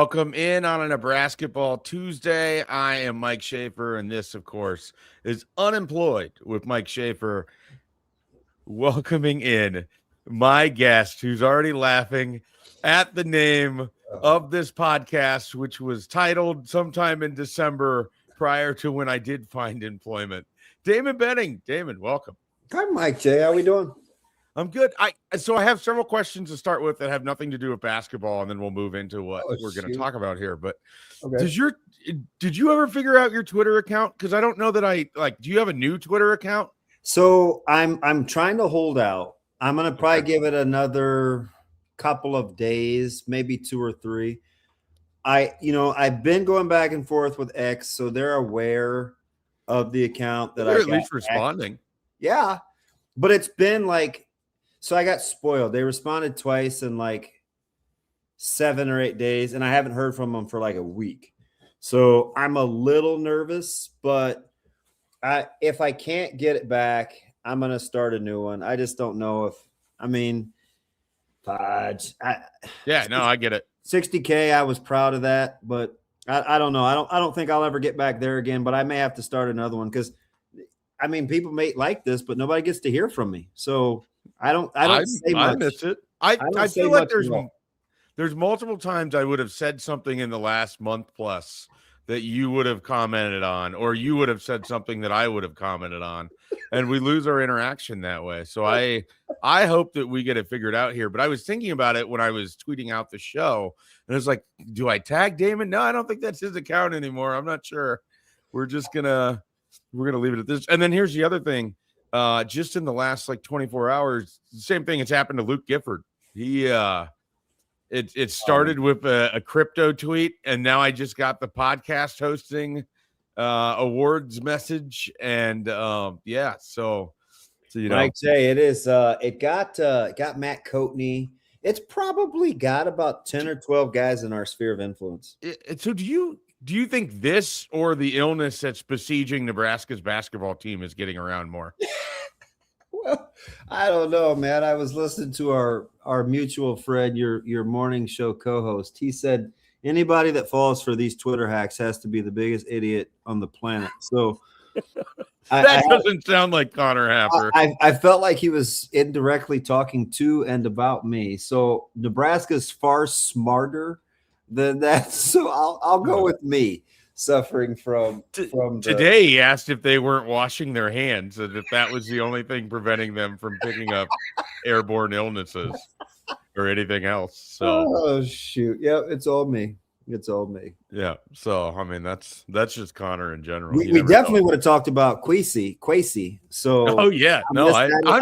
Welcome in on a Nebrasketball Tuesday. I am Mike Schaefer, and this, of course, is Unemployed with Mike Schaefer. Welcoming in my guest, who's already laughing at the name of this podcast, which was titled sometime in December prior to when I did find employment. Damon Benning. Damon, welcome. Hi, Mike J. How we doing? I'm good. So I have several questions to start with that have nothing to do with basketball, and then we'll move into what we're going to talk about here. But Okay. did you ever figure out your Twitter account? Because I don't know that do you have a new Twitter account? So I'm trying to hold out. I'm gonna probably give it another couple of days, maybe 2 or 3. I've been going back and forth with X, so they're aware of the account that They're I at least responding. Yeah, but it's been like, so I got spoiled. They responded twice in like 7 or 8 days, and I haven't heard from them for like a week. So I'm a little nervous, but if I can't get it back, I'm gonna start a new one. I just don't know if I get it. 60K. I was proud of that, but I don't know. I don't think I'll ever get back there again. But I may have to start another one because people may like this, but nobody gets to hear from me. So I don't say much. I miss it. I feel like there's multiple times I would have said something in the last month plus that you would have commented on, or you would have said something that I would have commented on, and we lose our interaction that way. So I hope that we get it figured out here. But I was thinking about it when I was tweeting out the show, and I was like, do I tag Damon? No, I don't think that's his account anymore. I'm not sure. We're gonna leave it at this. And then here's the other thing. Just in the last 24 hours, the same thing has happened to Luke Gifford. He It started with a crypto tweet, and now I just got the podcast hosting awards message, and so you know, I'd say it is. It got Matt Coatney. It's probably got about 10 or 12 guys in our sphere of influence. So do you think this or the illness that's besieging Nebraska's basketball team is getting around more? Well, I don't know, man. I was listening to our mutual friend, your morning show co-host. He said anybody that falls for these Twitter hacks has to be the biggest idiot on the planet. So that doesn't sound like Connor Happer. I felt like he was indirectly talking to and about me. So Nebraska's far smarter than that. So I'll go with me. Suffering from today, he asked if they weren't washing their hands and if that was the only thing preventing them from picking up airborne illnesses or anything else. So, oh shoot, yeah, it's all me. Yeah. So that's just Connor in general. We definitely would have talked about Quasi. So I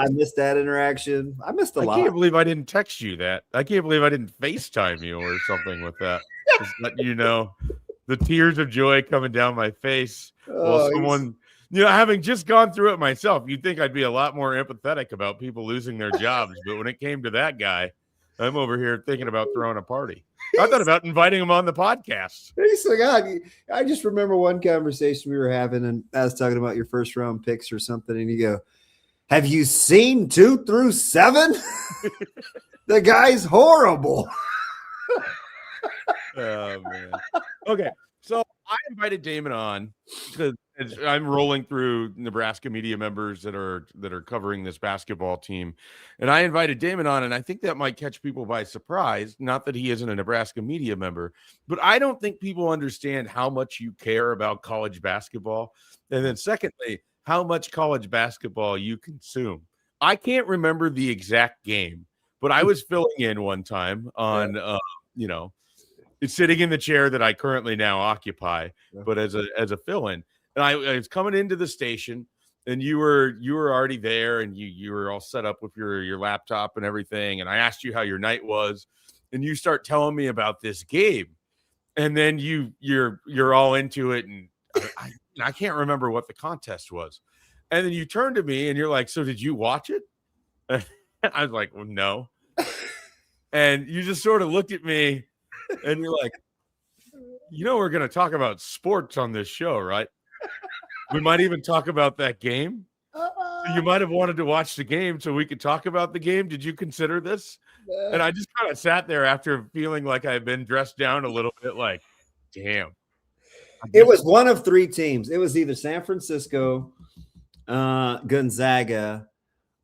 missed that interaction. I missed a lot. I can't believe I didn't text you that. I can't believe I didn't FaceTime you or something with that. Just letting you know. The tears of joy coming down my face. Someone, having just gone through it myself, you'd think I'd be a lot more empathetic about people losing their jobs. But when it came to that guy, I'm over here thinking about throwing a party. I thought about inviting him on the podcast. I just remember one conversation we were having, and I was talking about your first round picks or something, and you go, "Have you seen 2 through 7? The guy's horrible." Oh man. Okay, so I invited Damon on because I'm rolling through Nebraska media members that are covering this basketball team, and I invited Damon on, and I think that might catch people by surprise. Not that he isn't a Nebraska media member, but I don't think people understand how much you care about college basketball, and then secondly, how much college basketball you consume. I can't remember the exact game, but I was filling in one time on, it's sitting in the chair that I currently now occupy, but as a fill-in. And I was coming into the station, and you were already there, and you were all set up with your laptop and everything. And I asked you how your night was, and you start telling me about this game, and then you're all into it, and I can't remember what the contest was. And then you turn to me, and you're like, "So did you watch it?" And I was like, "Well, no." And you just sort of looked at me. And you're like, we're going to talk about sports on this show, right? We might even talk about that game. You might have wanted to watch the game so we could talk about the game. Did you consider this? And I just kind of sat there after feeling like I'd been dressed down a little bit, like, damn. It was one of three teams. It was either San Francisco, Gonzaga,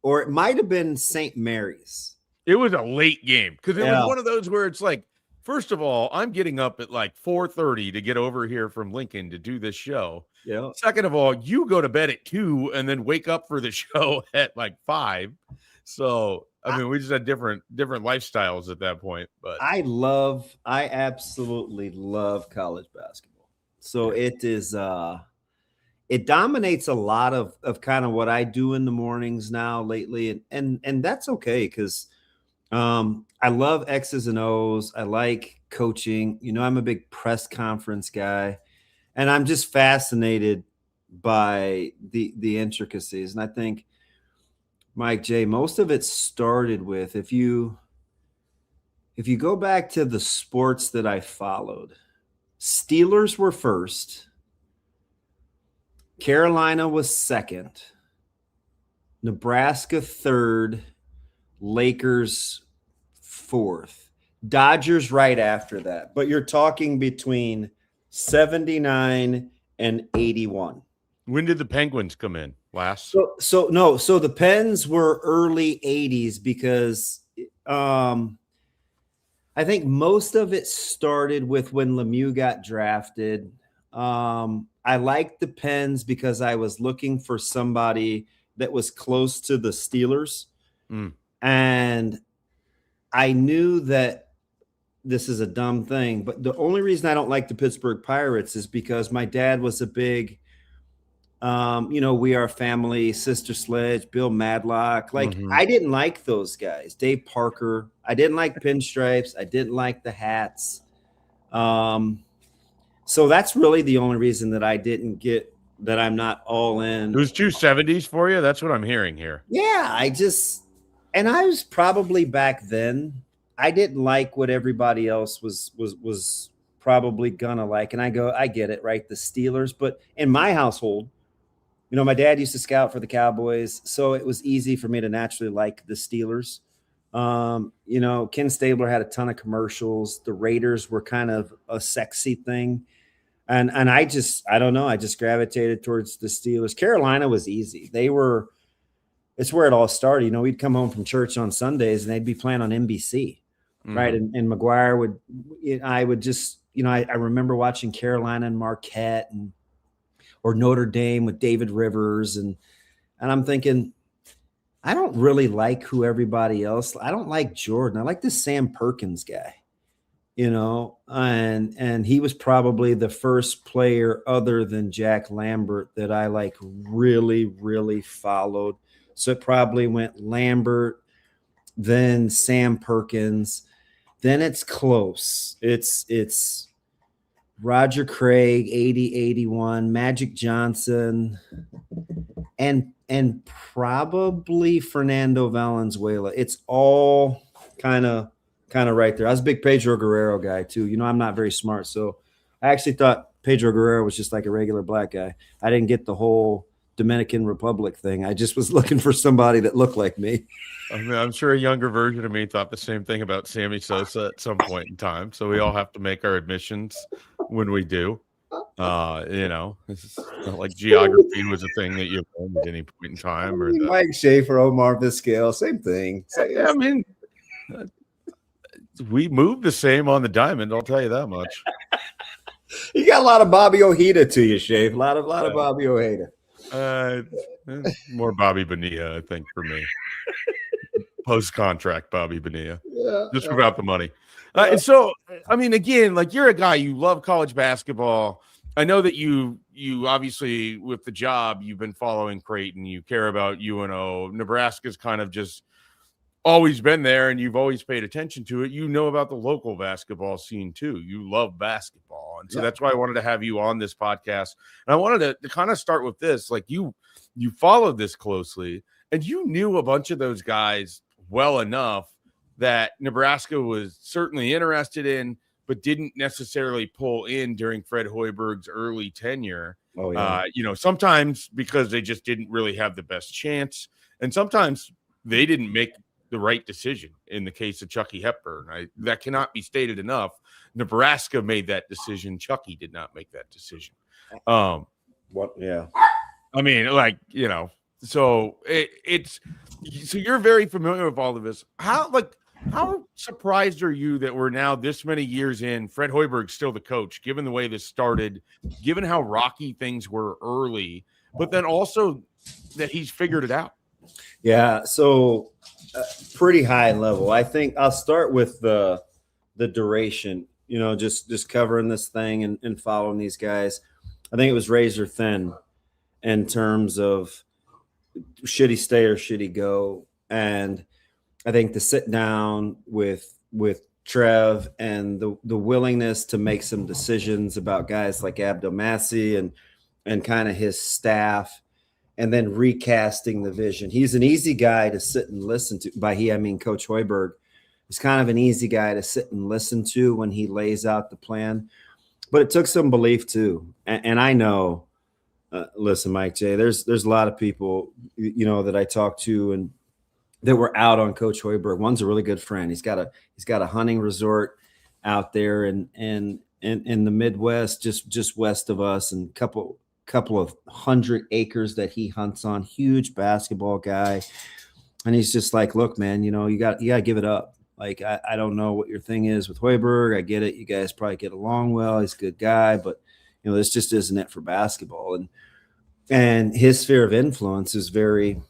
or it might have been St. Mary's. It was a late game because it was one of those where it's like, first of all, I'm getting up at like 4:30 to get over here from Lincoln to do this show. Yeah. Second of all, you go to bed at 2 and then wake up for the show at like 5. So I mean, we just had different lifestyles at that point. But I absolutely love college basketball. So it is it dominates a lot of kind of what I do in the mornings now lately, and that's okay because I love X's and O's. I like coaching. You know, I'm a big press conference guy, and I'm just fascinated by the intricacies. And I think, Mike J, most of it started with if you go back to the sports that I followed, Steelers were first, Carolina was second, Nebraska third, Lakers fourth, Dodgers right after that. But you're talking between 79 and 81. When did the Penguins come in last? So the Pens were early 80s because I think most of it started with when Lemieux got drafted. I liked the Pens because I was looking for somebody that was close to the Steelers. And I knew that this is a dumb thing, but the only reason I don't like the Pittsburgh Pirates is because my dad was a big, We Are Family, Sister Sledge, Bill Madlock. Like, I didn't like those guys. Dave Parker. I didn't like pinstripes. I didn't like the hats. So that's really the only reason that I didn't get that I'm not all in. It was 270s for you. That's what I'm hearing here. Yeah, and I was probably back then, I didn't like what everybody else was probably gonna like. And I get it, right? The Steelers. But in my household, my dad used to scout for the Cowboys, so it was easy for me to naturally like the Steelers. Ken Stabler had a ton of commercials. The Raiders were kind of a sexy thing. And I don't know. I just gravitated towards the Steelers. Carolina was easy. It's where it all started. We'd come home from church on Sundays and they'd be playing on NBC, right? And McGuire I remember watching Carolina and Marquette or Notre Dame with David Rivers. And I'm thinking, I don't really like who everybody else. I don't like Jordan. I like this Sam Perkins guy. And he was probably the first player other than Jack Lambert that I really, really followed. So it probably went Lambert, then Sam Perkins, then it's close. It's Roger Craig, 80, 81, Magic Johnson, and probably Fernando Valenzuela. It's all kind of right there. I was a big Pedro Guerrero guy too. I'm not very smart, so I actually thought Pedro Guerrero was just like a regular black guy. I didn't get the whole Dominican Republic thing. I just was looking for somebody that looked like me. I mean, I'm sure a younger version of me thought the same thing about Sammy Sosa at some point in time. So we all have to make our admissions when we do. It's not like geography was a thing that you learned at any point in time. Or Mike Schaefer, Omar Vizquel, same thing. I mean, we moved the same on the diamond. I'll tell you that much. You got a lot of Bobby Ojeda to you, Schaefer. A lot of Bobby Ojeda. More Bobby Bonilla, I think, for me. Post-contract Bobby Bonilla. Yeah. Just without the money. And so, I mean, again, you're a guy, you love college basketball. I know that you obviously, with the job, you've been following Creighton. You care about UNO. Nebraska's kind of just always been there, and you've always paid attention to it. You know about the local basketball scene, too. You love basketball. And so that's why I wanted to have you on this podcast. And I wanted to kind of start with this. You followed this closely, and you knew a bunch of those guys well enough that Nebraska was certainly interested in, but didn't necessarily pull in during Fred Hoiberg's early tenure. Oh, yeah. Sometimes because they just didn't really have the best chance. And sometimes they didn't make the right decision in the case of Chucky Hepburn. That cannot be stated enough. Nebraska made that decision. Chucky did not make that decision. Yeah. I mean, like, so so you're very familiar with all of this. How surprised are you that we're now this many years in, Fred Hoiberg's still the coach, given the way this started, given how rocky things were early, but then also that he's figured it out? Yeah. So pretty high level. I think I'll start with the duration, just covering this thing and following these guys. I think it was razor thin in terms of should he stay or should he go? And I think to sit down with Trev and the willingness to make some decisions about guys like Abdel Massey and kind of his staff, and then recasting the vision. He's an easy guy to sit and listen to. By he, I mean Coach Hoiberg. He's kind of an easy guy to sit and listen to when he lays out the plan. But it took some belief too. And I know, listen, Mike J, there's a lot of people, that I talk to and that were out on Coach Hoiberg. One's a really good friend. He's got a hunting resort out there in the Midwest, just west of us, and couple of 100 acres that he hunts on. Huge basketball guy. And he's just like, look, man, you got to give it up. Like, I don't know what your thing is with Hoiberg. I get it. You guys probably get along well. He's a good guy, but this just isn't it for basketball. And his sphere of influence is very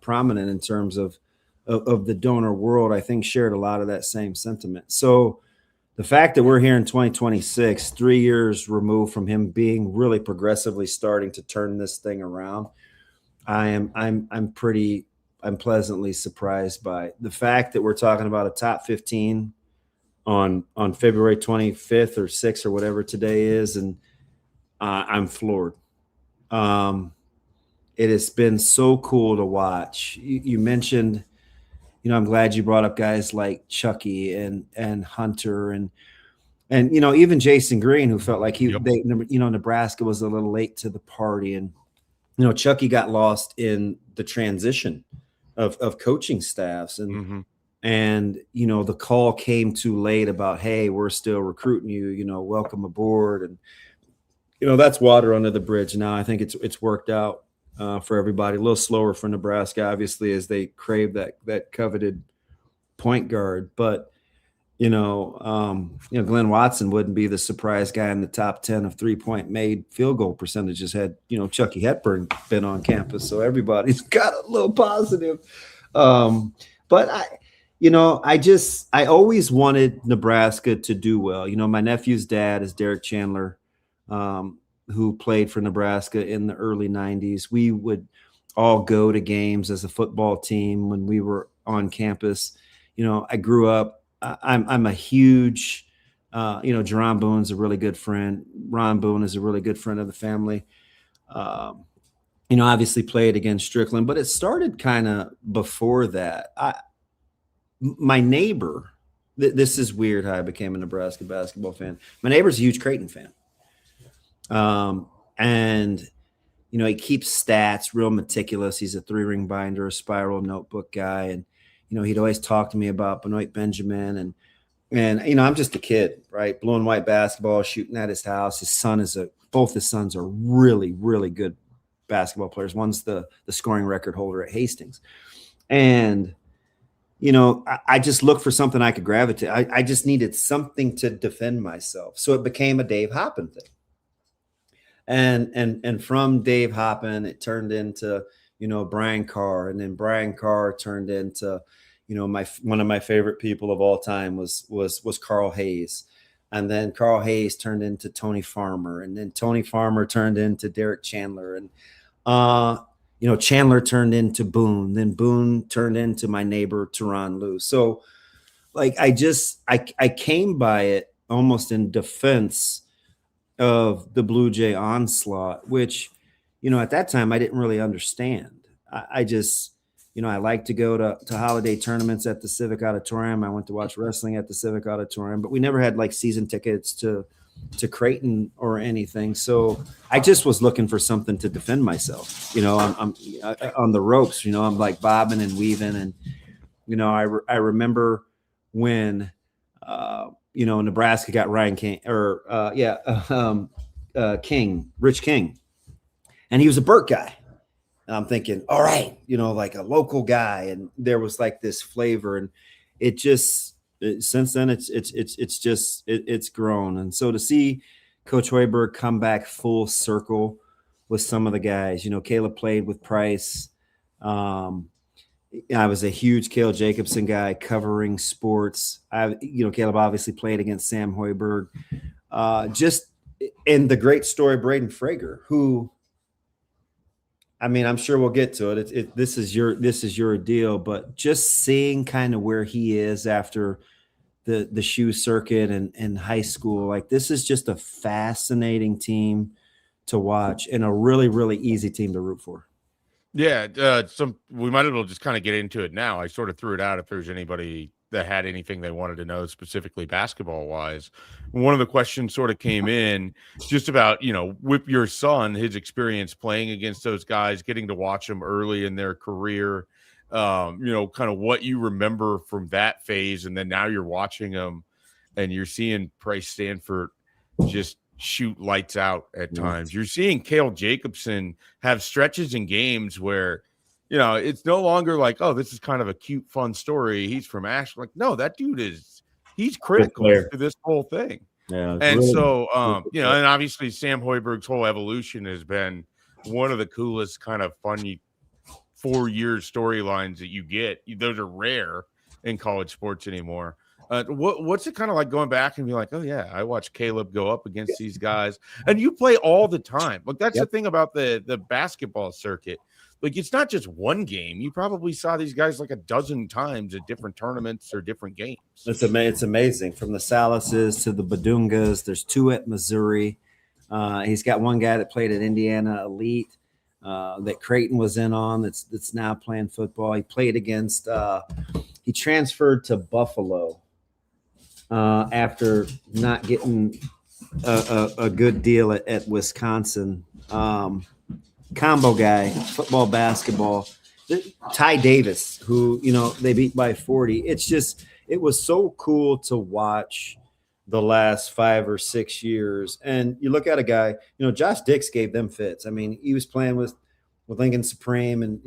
prominent in terms of the donor world. I think shared a lot of that same sentiment. So the fact that we're here in 2026, 3 years removed from him being really progressively starting to turn this thing around, I'm pleasantly surprised by the fact that we're talking about a top 15 on February 25th or 6th or whatever today is. And I'm floored. It has been so cool to watch. You mentioned, I'm glad you brought up guys like Chucky and Hunter and even Jason Green, who felt like Nebraska was a little late to the party. And, Chucky got lost in the transition of coaching staffs and the call came too late about, hey, we're still recruiting you, welcome aboard. And, that's water under the bridge now. I think it's worked out for everybody. A little slower for Nebraska, obviously, as they crave that coveted point guard. But, Glenn Watson wouldn't be the surprise guy in the top 10 of 3-point made field goal percentages had, Chucky Hepburn been on campus. So everybody's got a little positive. But I always wanted Nebraska to do well. My nephew's dad is Derek Chandler, who played for Nebraska in the early 90s. We would all go to games as a football team when we were on campus. I grew up, I'm a huge, Jerron Boone's a really good friend. Ron Boone is a really good friend of the family. Obviously played against Strickland, but it started kind of before that. My neighbor, this is weird how I became a Nebraska basketball fan. My neighbor's a huge Creighton fan. And he keeps stats real meticulous. He's a 3-ring binder, a spiral notebook guy. And, he'd always talk to me about Benoit Benjamin and I'm just a kid, right? Blue and white basketball, shooting at his house. Both his sons are really, really good basketball players. One's the scoring record holder at Hastings. And, I just looked for something I could gravitate. I just needed something to defend myself. So it became a Dave Hoppen thing. And from Dave Hoppen, it turned into, Brian Carr, and then Brian Carr turned into, one of my favorite people of all time was Carl Hayes. And then Carl Hayes turned into Tony Farmer, and then Tony Farmer turned into Derek Chandler. And, Chandler turned into Boone, then Boone turned into my neighbor, Teron Lou. So like, I came by it almost in defense of the Blue Jay onslaught, which, at that time I didn't really understand. I just, I like to go to holiday tournaments at the Civic Auditorium. I went to watch wrestling at the Civic Auditorium, but we never had like season tickets to Creighton or anything. So I just was looking for something to defend myself. I'm on the ropes, I'm like bobbing and weaving. And, I remember when Nebraska got Ryan King Rich King, and he was a Burt guy. And I'm thinking, all right, like a local guy, and there was like this flavor, and since then it's grown. And so to see Coach Hoiberg come back full circle with some of the guys, Caleb played with Price. I was a huge Cale Jacobson guy covering sports. Caleb obviously played against Sam Hoiberg. And the great story, Braden Frager, who, I'm sure we'll get to it. This is your deal, but just seeing kind of where he is after the shoe circuit and high school, like this is just a fascinating team to watch and a really, really easy team to root for. Yeah, we might as well just kind of get into it now. I sort of threw it out if there's anybody that had anything they wanted to know specifically basketball wise. One of the questions sort of came in just about, with your son, his experience playing against those guys, getting to watch them early in their career, kind of what you remember from that phase. And then now you're watching them and you're seeing Price Stanford just shoot lights out at times. You're seeing Cale Jacobson have stretches in games where, it's no longer like, oh, this is kind of a cute, fun story. He's from Ashland. Like, no, that dude he's critical to this whole thing. Yeah. And really, so, and obviously Sam Hoiberg's whole evolution has been one of the coolest kind of funny 4-year storylines that you get. Those are rare in college sports anymore. What's it kind of like going back and be like, oh yeah, I watched Caleb go up against these guys, and you play all the time. Like that's the thing about the basketball circuit. Like it's not just one game. You probably saw these guys like a dozen times at different tournaments or different games. It's amazing. From the Salases to the Badungas. There's 2 at Missouri. He's got one guy that played at Indiana Elite that Creighton was in on. That's now playing football. He played against. He transferred to Buffalo. After not getting a good deal at Wisconsin. Combo guy, football, basketball. Ty Davis, who, they beat by 40. It was so cool to watch the last 5 or 6 years. And you look at a guy, Josh Dix gave them fits. He was playing with Lincoln Supreme and,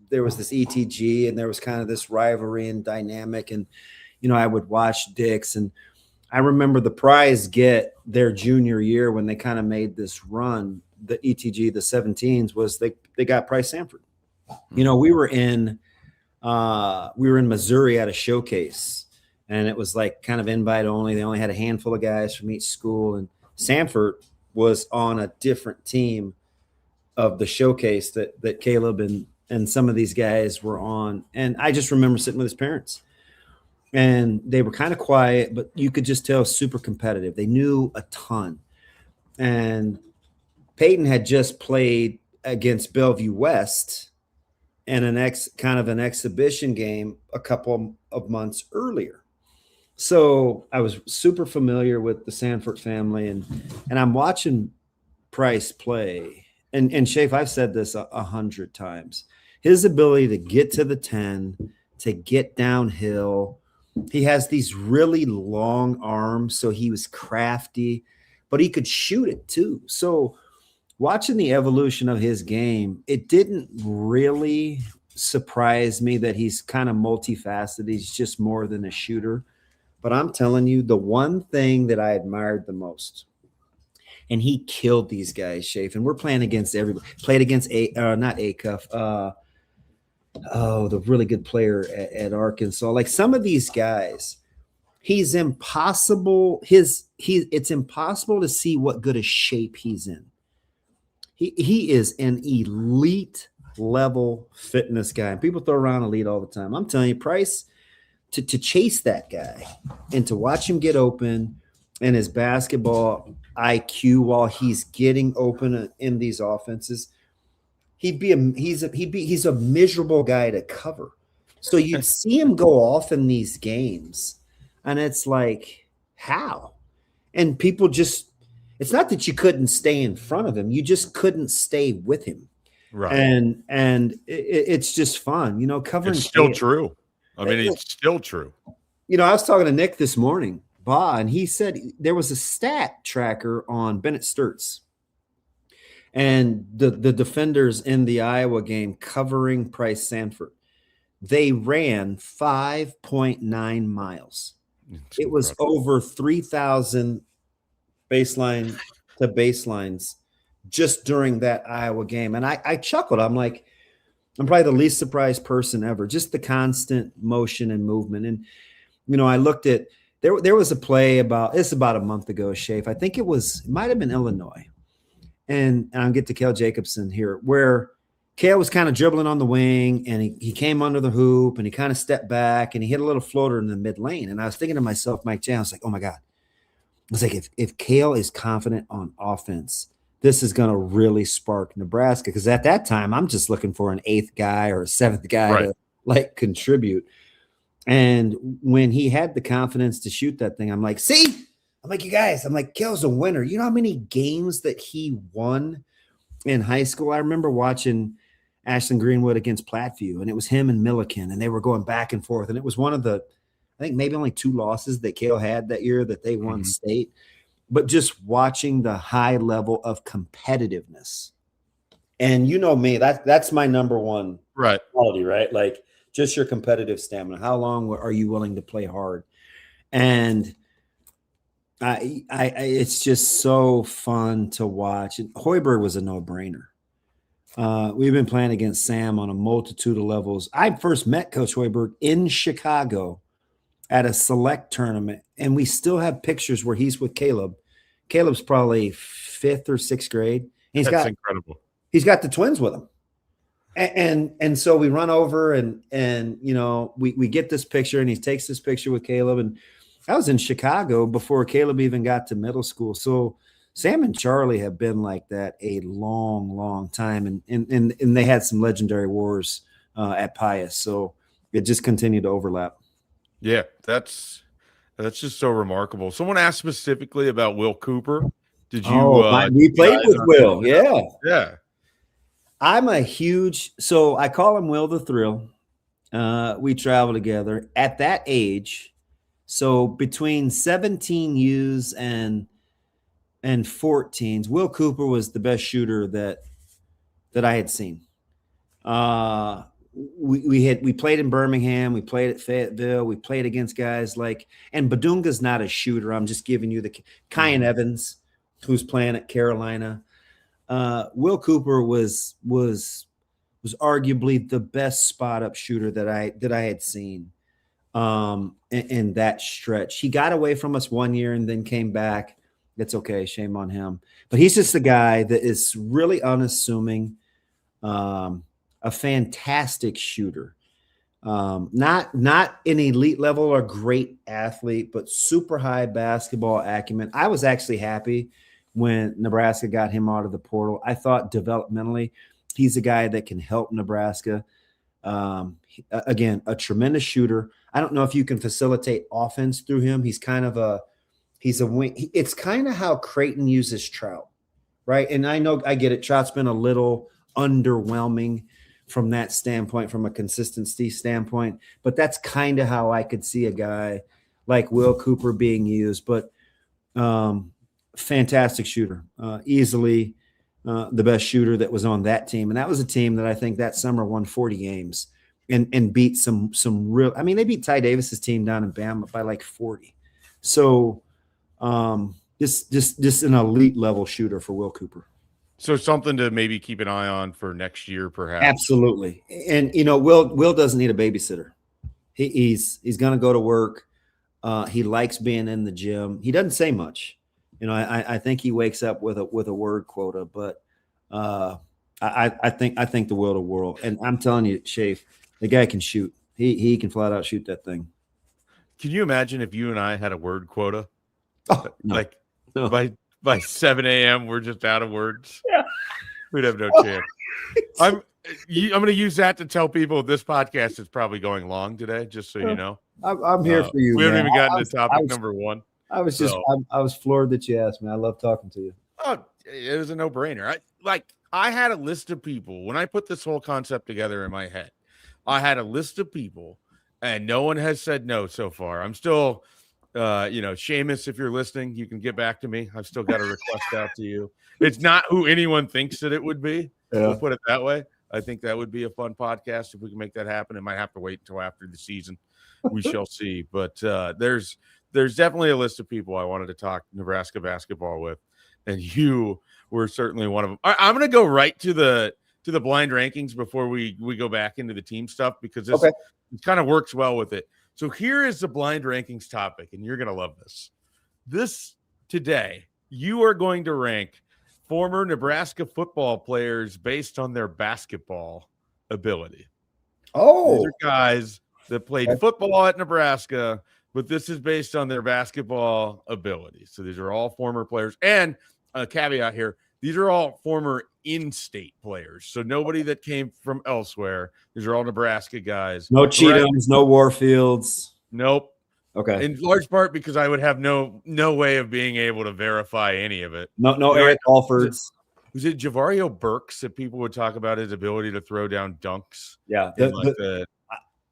there was this ETG and there was kind of this rivalry and dynamic. And, I would watch Dix, and I remember the Prize get their junior year when they kind of made this run, the ETG, the 17s, was they got Price Sanford. We were in Missouri at a showcase, and it was like kind of invite only. They only had a handful of guys from each school, and Sanford was on a different team of the showcase that Caleb and some of these guys were on. And I just remember sitting with his parents. And they were kind of quiet, but you could just tell super competitive. They knew a ton. And Peyton had just played against Bellevue West in an exhibition game a couple of months earlier. So I was super familiar with the Sanford family, and I'm watching Price play. And Schaefer, I've said this 100 times. His ability to get to the 10, to get downhill. He has these really long arms, so he was crafty, but he could shoot it too. So watching the evolution of his game, it didn't really surprise me that he's kind of multifaceted. He's just more than a shooter. But I'm telling you, the one thing that I admired the most, and he killed these guys, Schaefer, and we're playing against everybody. Played against not Acuff, the really good player at Arkansas. Like some of these guys, it's impossible to see what good a shape he's in. He is an elite level fitness guy. And people throw around elite all the time. I'm telling you, Price, to chase that guy and to watch him get open and his basketball IQ while he's getting open in these offenses, he's a miserable guy to cover. So you'd see him go off in these games, and it's like, how? And people just, it's not that you couldn't stay in front of him, you just couldn't stay with him. Right. And it's just fun, covering. It's still true. I mean, it's still true. I was talking to Nick this morning, and he said there was a stat tracker on Bennett Sturts and the defenders in the Iowa game covering Price Sanford. They ran 5.9 miles. It was over 3,000 baseline to baselines just during that Iowa game. And I chuckled. I'm like, I'm probably the least surprised person ever. Just the constant motion and movement. And, I looked at, there was a play about a month ago, Schaefer. I think it might have been Illinois. And I'll get to Cale Jacobson here, where Cale was kind of dribbling on the wing and he came under the hoop and he kind of stepped back and he hit a little floater in the mid lane. And I was thinking to myself, Mike J, I was like, oh my God. I was like, if Cale is confident on offense, this is going to really spark Nebraska. Because at that time, I'm just looking for an 8th guy or a 7th guy to contribute. And when he had the confidence to shoot that thing, I'm like, you guys, Cale's a winner. You know how many games that he won in high school? I remember watching Ashland Greenwood against Platteview, and it was him and Milliken, and they were going back and forth. And it was one of the, I think maybe only 2 losses that Cale had that year that they won state. But just watching the high level of competitiveness. And you know me, that's my number one quality, right? Like just your competitive stamina. How long are you willing to play hard? And it's just so fun to watch. And Hoiberg was a no-brainer. We've been playing against Sam on a multitude of levels. I first met Coach Hoiberg in Chicago at a select tournament, and we still have pictures where he's with Caleb. Caleb's probably 5th or 6th grade. That's incredible. He's got the twins with him. And so we run over and we get this picture, and he takes this picture with Caleb. And I was in Chicago before Caleb even got to middle school. So Sam and Charlie have been like that a long, long time. And they had some legendary wars at Pius. So it just continued to overlap. Yeah, that's just so remarkable. Someone asked specifically about Will Cooper. Did you? We played with Will. Yeah. Yeah. I'm a huge. So I call him Will the Thrill. We travel together at that age. So between 17 U's and 14s, Will Cooper was the best shooter that I had seen. We played in Birmingham, we played at Fayetteville, we played against guys and Badunga's not a shooter. I'm just giving you the Kyan Evans, who's playing at Carolina. Will Cooper was arguably the best spot up shooter that I had seen in that stretch. He got away from us one year and then came back. It's okay, shame on him. But he's just a guy that is really unassuming. A fantastic shooter, not an elite level or great athlete, but super high basketball acumen. I was actually happy when Nebraska got him out of the portal. I thought developmentally, he's a guy that can help Nebraska. Again, a tremendous shooter. I don't know if you can facilitate offense through him. He's a wing. It's kind of how Creighton uses Trout, right? And I know I get it. Trout's been a little underwhelming from that standpoint, from a consistency standpoint, but that's kind of how I could see a guy like Will Cooper being used. But fantastic shooter, easily the best shooter that was on that team, and that was a team that I think that summer won 40 games and beat some real. I mean, they beat Ty Davis's team down in Bama by like 40. So just an elite level shooter for Will Cooper. So something to maybe keep an eye on for next year, perhaps. Absolutely. And Will doesn't need a babysitter. He's going to go to work. He likes being in the gym. He doesn't say much. I think he wakes up with a word quota, but I think the world of world. And I'm telling you, Schaefer, the guy can shoot. He can flat out shoot that thing. Can you imagine if you and I had a word quota? Oh, no. By 7 a.m., we're just out of words. Yeah. We'd have no chance. I'm going to use that to tell people this podcast is probably going long today, just so you know. I'm here for you. We haven't man. even gotten to topic number 1. I was floored that you asked me. I love talking to you. Oh, it was a no-brainer. I had a list of people when I put this whole concept together in my head. I had a list of people and no one has said no so far. I'm still, Seamus, if you're listening, you can get back to me. I've still got a request out to you. It's not who anyone thinks that it would be. Yeah. We'll put it that way. I think that would be a fun podcast if we can make that happen. It might have to wait until after the season. We shall see. But there's definitely a list of people I wanted to talk Nebraska basketball with, and you were certainly one of them. I'm going to go right to the blind rankings before we go back into the team stuff, because this it kind of works well with it. So here is the blind rankings topic, and you're going to love this. This today, you are going to rank former Nebraska football players based on their basketball ability. Oh, these are guys that played football at Nebraska, but this is based on their basketball ability. So these are all former players. And a caveat here, these are all former in-state players. So nobody that came from elsewhere. These are all Nebraska guys. No Cheatums, no Warfields. Nope. Okay. In large part because I would have no way of being able to verify any of it. No Eric Alfords. Was it Javario Burks that people would talk about his ability to throw down dunks? Yeah.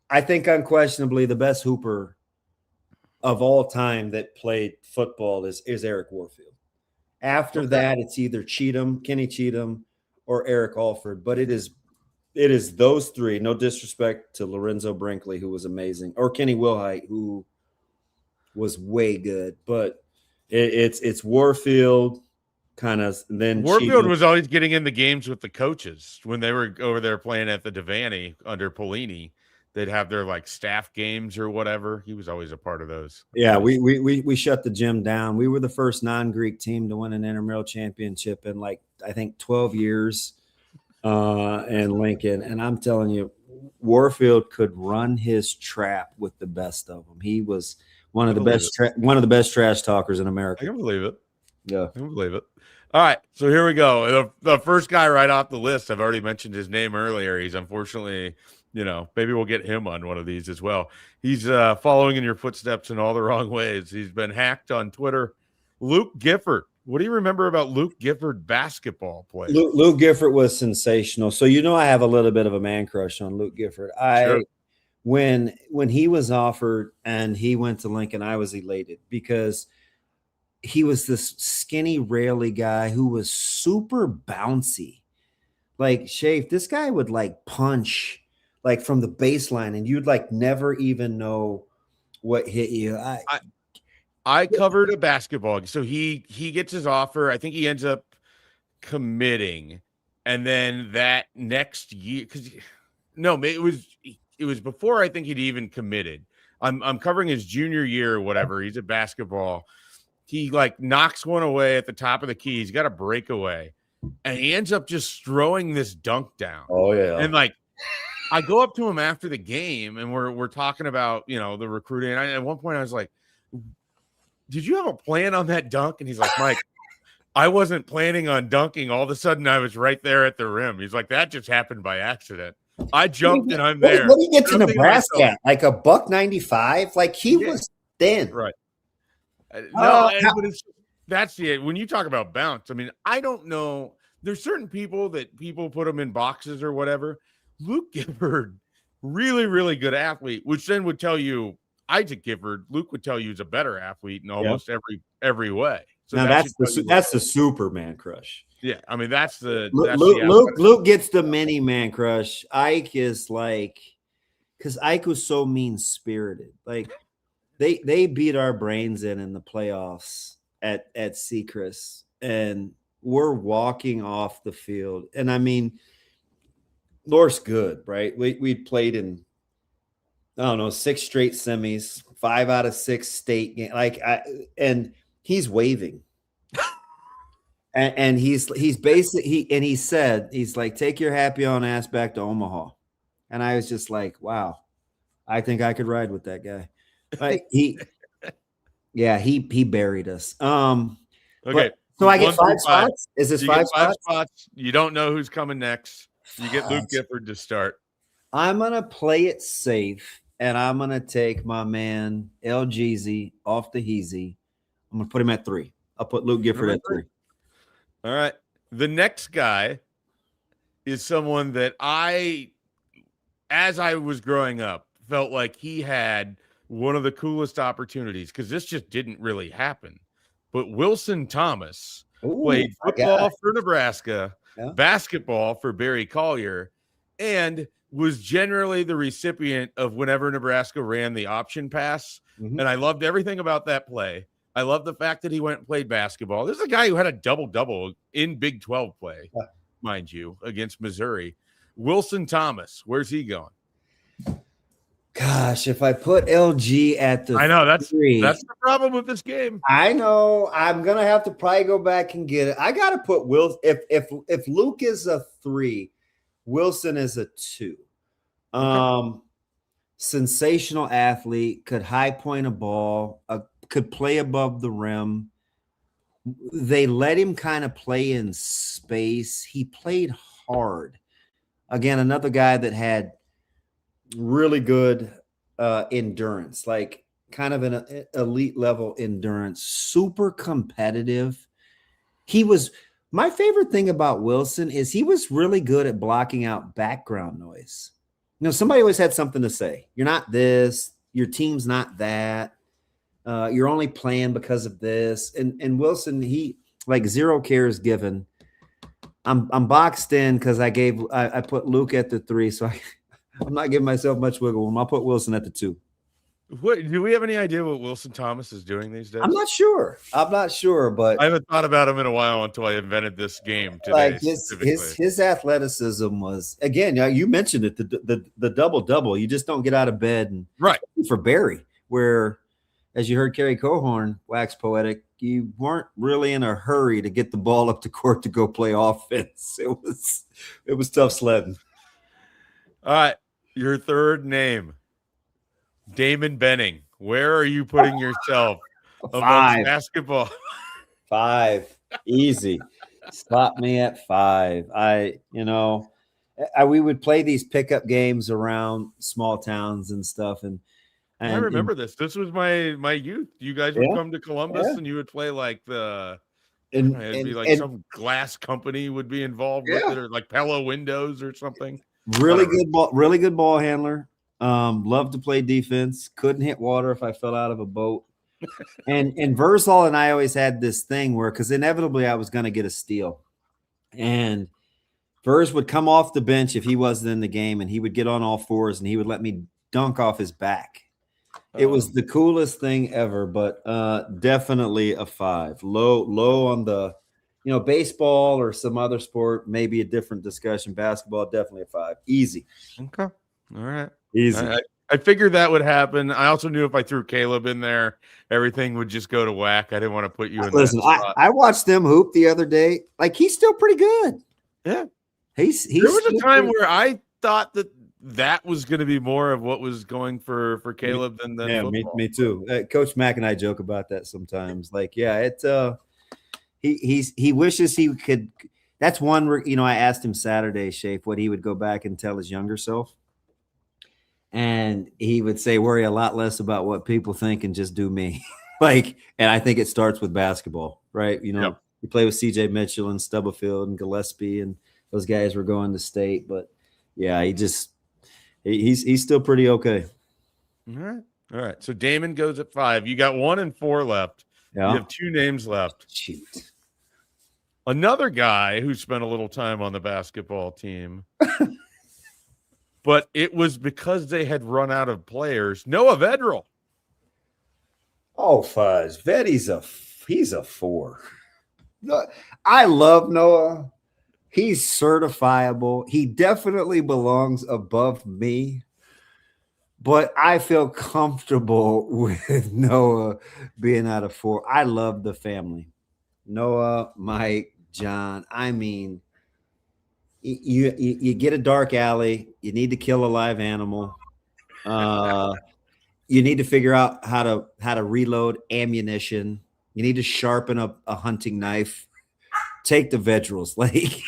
I think unquestionably the best hooper of all time that played football is Eric Warfield. After that, it's either Kenny Cheatham, or Eric Alford. But it is those three. No disrespect to Lorenzo Brinkley, who was amazing, or Kenny Wilhite, who was way good. But it's Warfield. Kind of then Warfield was always getting in the games with the coaches when they were over there playing at the Devaney under Pelini. They'd have their like staff games or whatever. He was always a part of those. Yeah, we shut the gym down. We were the first non-Greek team to win an intramural championship in like I think 12 years in Lincoln. And I'm telling you, Warfield could run his trap with the best of them. He was one of the best trash talkers in America. I can believe it. Yeah, I can believe it. All right, so here we go. The first guy right off the list, I've already mentioned his name earlier. He's unfortunately, maybe we'll get him on one of these as well. He's following in your footsteps in all the wrong ways. He's been hacked on Twitter. Luke Gifford. What do you remember about Luke Gifford basketball play? Luke Gifford was sensational. So I have a little bit of a man crush on Luke Gifford. Sure. When he was offered and he went to Lincoln, I was elated because he was this skinny, raily guy who was super bouncy. Like, Schaefer, this guy would like punch like from the baseline and you'd like never even know what hit you. I covered a basketball. So he gets his offer. I think he ends up committing. And then that next year, it was before I think he'd even committed. I'm covering his junior year or whatever. He's at basketball. He like knocks one away at the top of the key. He's got a breakaway, and he ends up just throwing this dunk down. Oh yeah. And like, I go up to him after the game, and we're talking about the recruiting. And at one point, I was like, "Did you have a plan on that dunk?" And he's like, "Mike, I wasn't planning on dunking. All of a sudden, I was right there at the rim." He's like, "That just happened by accident. I jumped and I'm there." What did he get to Nebraska at? Like $195? Like he was thin, right? That's it. When you talk about bounce, I mean, I don't know. There's certain people that people put them in boxes or whatever. Luke Gifford, really, really good athlete, which then would tell you Isaac Gifford. Luke would tell you he's a better athlete in almost every way. So now that's the Superman crush. Yeah, I mean that's the Luke gets the mini man crush. Ike is like, because Ike was so mean spirited. Like they beat our brains in the playoffs at Seacrest, and we're walking off the field. And I mean, North's good, right? We played in, I don't know, 6 straight semis, 5 out of 6 state games. And he's waving. and he's basically, he said, he's like, "Take your happy on ass back to Omaha." And I was just like, wow, I think I could ride with that guy. Like he buried us. Okay. So I get 5 spots? Is this 5 spots? You don't know who's coming next. You get Luke Gifford to start. I'm going to play it safe, and I'm going to take my man El Jeezy off the Heezy. I'm going to put him at 3. I'll put Luke Gifford at 3. All right. The next guy is someone that as I was growing up, felt like he had one of the coolest opportunities because this just didn't really happen. But Wilson Thomas Ooh, played my guy. football for Nebraska, Yeah. basketball for Barry Collier, and was generally the recipient of whenever Nebraska ran the option pass. Mhm. And I loved everything about that play. I love the fact that he went and played basketball. This is a guy who had a double-double in Big 12 play, Yeah. mind you, against Missouri. Wilson Thomas, where's he going? Gosh, if I put LG at the I know that's 3, the problem with this game. I know I'm gonna have to probably go back and get it. I gotta put Will. If Luke is a 3, Wilson is a 2. Sensational athlete, could high point a ball, could play above the rim. They let him kind of play in space. He played hard. Again, another guy that had really good endurance, like kind of an elite level endurance, super competitive. My favorite thing about Wilson is he was really good at blocking out background noise. Somebody always had something to say. You're not this, your team's not that. You're only playing because of this. And Wilson, he like zero cares given. I'm boxed in because I put Luke at the 3, so I'm not giving myself much wiggle room. I'll put Wilson at the 2. Do we have any idea what Wilson Thomas is doing these days? I'm not sure, but I haven't thought about him in a while until I invented this game today. Like his athleticism was, again, you mentioned it, the double-double. You just don't get out of bed and right for Barry, where, as you heard Kerry Cohorn wax poetic, you weren't really in a hurry to get the ball up the court to go play offense. It was tough sledding. All right, your third name, Damon Benning. Where are you putting yourself amongst basketball? 5, easy. Slot me at 5. We would play these pickup games around small towns and stuff, and I remember this. This was my youth. You guys would come to Columbus and you would play like some glass company would be involved with it, or like Pella Windows or something. Really good ball handler. Loved to play defense. Couldn't hit water if I fell out of a boat. And Versal and I always had this thing where, because inevitably I was going to get a steal, and Vers would come off the bench if he wasn't in the game, and he would get on all fours and he would let me dunk off his back. It was the coolest thing ever, but definitely a 5. Low on the, baseball or some other sport, maybe a different discussion. Basketball, definitely a 5. Easy. Okay. All right. Easy. I figured that would happen. I also knew if I threw Caleb in there, everything would just go to whack. I didn't want to put you in Listen, that spot. I watched them hoop the other day. Like, he's still pretty good. Yeah. He's there was a time where I thought that was going to be more of what was going for Caleb than football. Me too. Coach Mack and I joke about that sometimes. Like, he wishes he could. That's one where, I asked him Saturday, Schaefer, what he would go back and tell his younger self. And he would say, worry a lot less about what people think and just do me. And I think it starts with basketball, right? You play with CJ Mitchell and Stubblefield and Gillespie, and those guys were going to state. But yeah, he's still pretty okay. All right. So Damon goes at 5. You got 1 and 4 left. Yeah. You have 2 names left. Shoot. Another guy who spent a little time on the basketball team. But it was because they had run out of players. Noah Vedral. Oh, fudge. He's a 4. I love Noah. He's certifiable. He definitely belongs above me. But I feel comfortable with Noah being out of 4. I love the family. Noah, Mike, John. I mean, you get a dark alley. You need to kill a live animal. You need to figure out how to reload ammunition. You need to sharpen a hunting knife. Take the Vedrals. Like,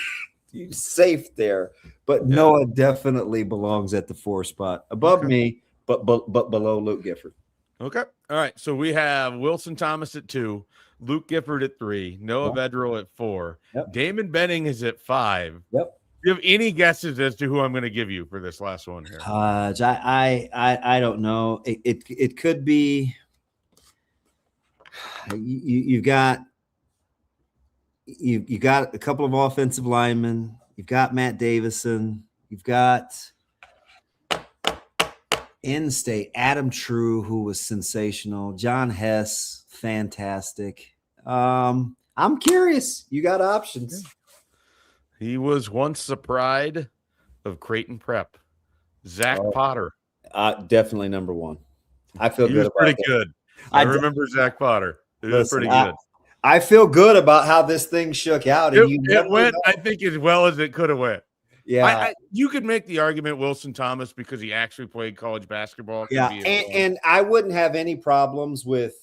you're safe there. But Noah definitely belongs at the 4 spot. Above me, but below Luke Gifford. Okay. All right. So we have Wilson Thomas at 2, Luke Gifford at 3, Noah Vedral at 4. Yep. Damon Benning is at 5. Yep. you have any guesses as to who I'm going to give you for this last one here? I don't know. It could be. You got a couple of offensive linemen. You've got Matt Davison. You've got in-state Adam True, who was sensational. John Hess, fantastic. I'm curious. You got options. He was once the pride of Creighton Prep. Zach Potter. Definitely number one. I feel he good was about pretty that. good. I remember Zach Potter. It was pretty good. I feel good about how this thing shook out. And it went, I think, as well as it could have went. Yeah. You could make the argument Wilson Thomas because he actually played college basketball. Yeah. And I wouldn't have any problems with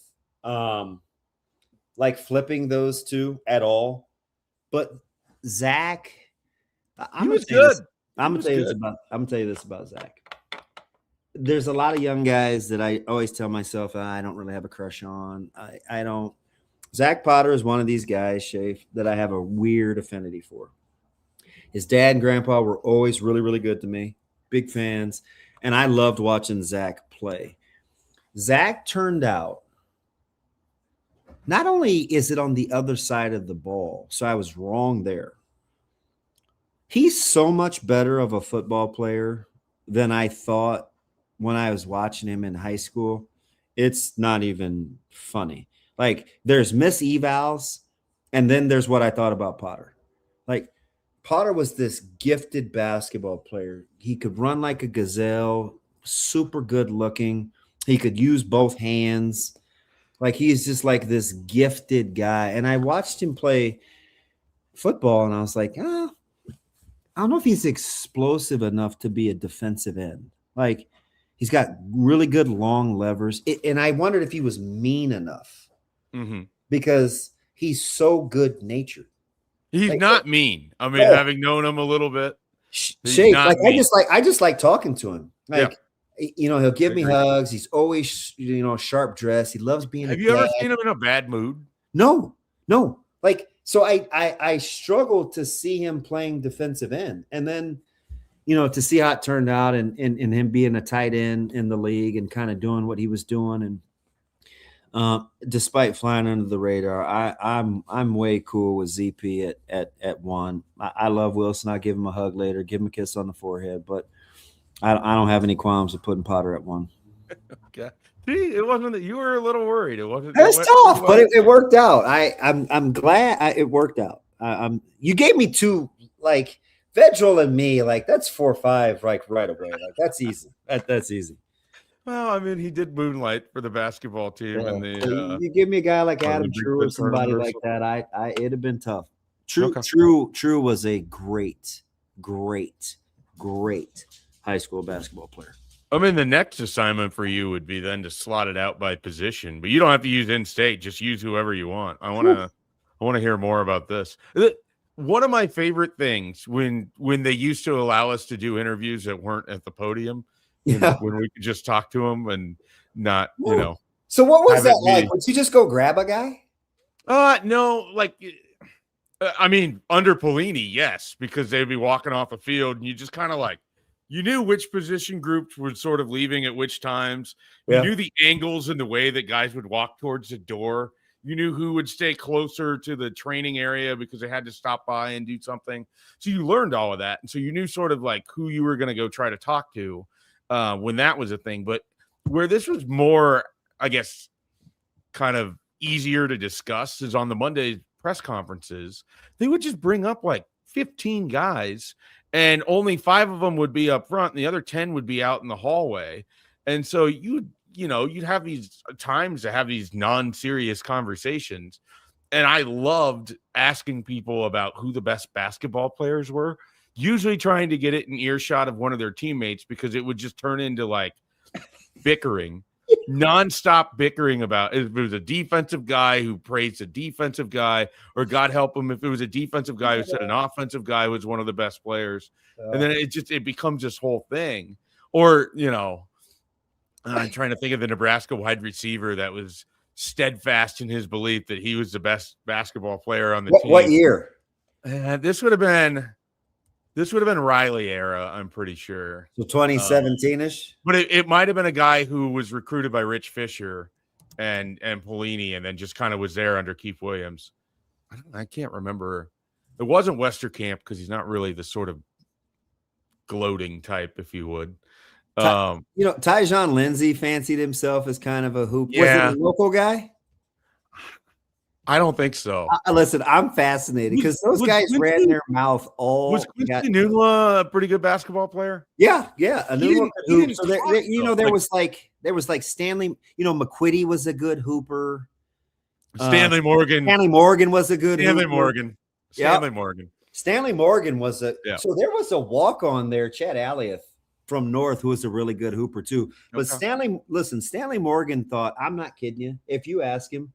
like flipping those two at all. But Zach, he was good. I'm gonna tell you this about Zach. There's a lot of young guys that I always tell myself I don't really have a crush on. I don't. Zach Potter is one of these guys, Schaefer, that I have a weird affinity for. His dad and grandpa were always really, really good to me, big fans, and I loved watching Zach play. Zach turned out, not only is it on the other side of the ball, so I was wrong there. He's so much better of a football player than I thought when I was watching him in high school. It's not even funny. Like, there's miss evals, and then there's what I thought about Potter. Like, Potter was this gifted basketball player. He could run like a gazelle, super good looking. He could use both hands. Like, he's just like this gifted guy. And I watched him play football, and I was like, I don't know if he's explosive enough to be a defensive end. Like, he's got really good long levers. And I wondered if he was mean enough because he's so good natured. He's like, not mean. I mean, having known him a little bit, like I just like talking to him. Like, he'll give me hugs. He's always, sharp dressed. He loves being. Have you ever seen him in a bad mood? No. Like, so I struggled to see him playing defensive end, and then, to see how it turned out, and him being a tight end in the league and kind of doing what he was doing, and despite flying under the radar, I'm way cool with ZP at one. I love Wilson. I'll give him a hug later, give him a kiss on the forehead, but I don't have any qualms with putting Potter at one. Okay. See, it wasn't that you were a little worried. It wasn't. It was tough, but it worked out. I'm glad it worked out. You gave me two, like Vedral and me, like that's 4 or 5, like right away. Like that's easy. That's easy. Well, I mean, he did moonlight for the basketball team, and you give me a guy like Adam True or somebody like that, it'd have been tough. True was a great high school basketball player. I mean, the next assignment for you would be then to slot it out by position, but you don't have to use in-state. Just use whoever you want. I want to hear more about this. One of my favorite things when they used to allow us to do interviews that weren't at the podium. When we could just talk to him and not, So what was that like? Would you just go grab a guy? No, like, I mean, under Pelini, yes, because they'd be walking off the field and you just kind of like, you knew which position groups were sort of leaving at which times. You knew the angles and the way that guys would walk towards the door. You knew who would stay closer to the training area because they had to stop by and do something. So you learned all of that. And so you knew sort of like who you were going to go try to talk to when that was a thing. But where this was more, I guess, kind of easier to discuss is on the Monday press conferences. They would just bring up like 15 guys and only 5 of them would be up front and the other 10 would be out in the hallway. And so you'd have these times to have these non-serious conversations. And I loved asking people about who the best basketball players were, usually trying to get it in earshot of one of their teammates because it would just turn into like bickering, nonstop bickering about if it was a defensive guy who praised a defensive guy, or God help him if it was a defensive guy who said an offensive guy was one of the best players. And then it becomes this whole thing. Or, I'm trying to think of the Nebraska wide receiver that was steadfast in his belief that he was the best basketball player on the team. What year? This would have been This would have been Riley era, I'm pretty sure. So 2017-ish? But it might have been a guy who was recruited by Rich Fisher and Pelini, and then just kind of was there under Keith Williams. I can't remember. It wasn't Westerkamp because he's not really the sort of gloating type, if you would. Tyjon Lindsey fancied himself as kind of a hoop. Yeah. Was it a local guy? I don't think so. Listen, I'm fascinated because those guys ran their mouth all. Was Quincy Nunla a pretty good basketball player? Yeah. There was like Stanley. McQuitty was a good hooper. Stanley Morgan. Stanley Morgan was a good Stanley hooper. Morgan. Stanley Morgan was a. Yeah. So there was a walk on there, Chad Allieth from North, who was a really good hooper too. But Stanley Morgan thought, I'm not kidding you. If you ask him,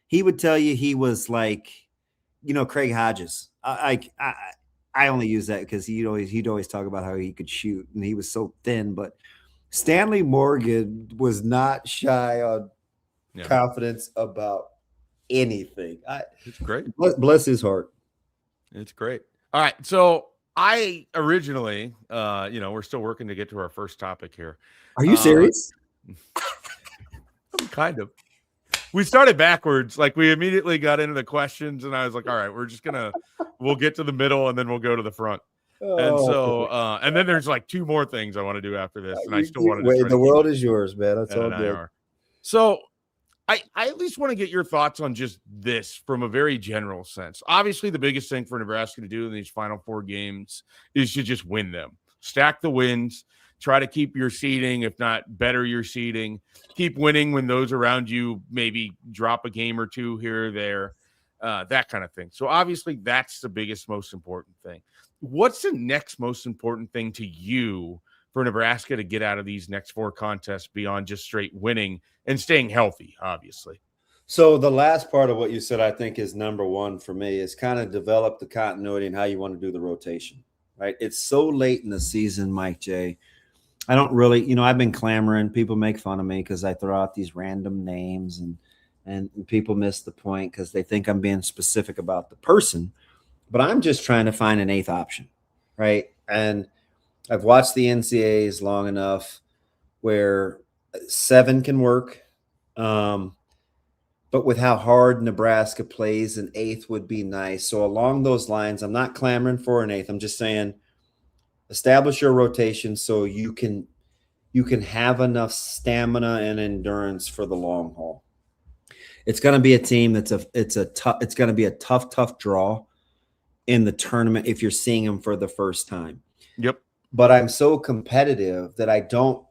he would tell you he was like, Craig Hodges. I only use that because he'd always talk about how he could shoot and he was so thin. But Stanley Morgan was not shy on confidence about anything. It's great. Bless his heart. It's great. All right. So I originally, we're still working to get to our first topic here. Are you serious? Kind of. We started backwards. Like we immediately got into the questions and I was like, all right, we'll get to the middle and then we'll go to the front. And then there's like two more things I want to do after this. And I still want to wait. The world is yours, man. That's all good. So I at least want to get your thoughts on just this from a very general sense. Obviously, the biggest thing for Nebraska to do in these final 4 games is to just win them. Stack the wins. Try to keep your seeding, if not better your seeding. Keep winning when those around you maybe drop a game or two here or there, that kind of thing. So obviously that's the biggest, most important thing. What's the next most important thing to you for Nebraska to get out of these next 4 contests beyond just straight winning and staying healthy, obviously? So the last part of what you said, I think, is number one for me, is kind of develop the continuity and how you want to do the rotation, right? It's so late in the season, Mike J. I don't really, I've been clamoring. People make fun of me because I throw out these random names and people miss the point because they think I'm being specific about the person. But I'm just trying to find an 8th option, right? And I've watched the NCAAs long enough where 7 can work. But with how hard Nebraska plays, an 8th would be nice. So along those lines, I'm not clamoring for an 8th. I'm just saying establish your rotation so you can have enough stamina and endurance for the long haul. It's going to be a team it's going to be a tough draw in the tournament if you're seeing them for the first time. Yep. But I'm so competitive that I don't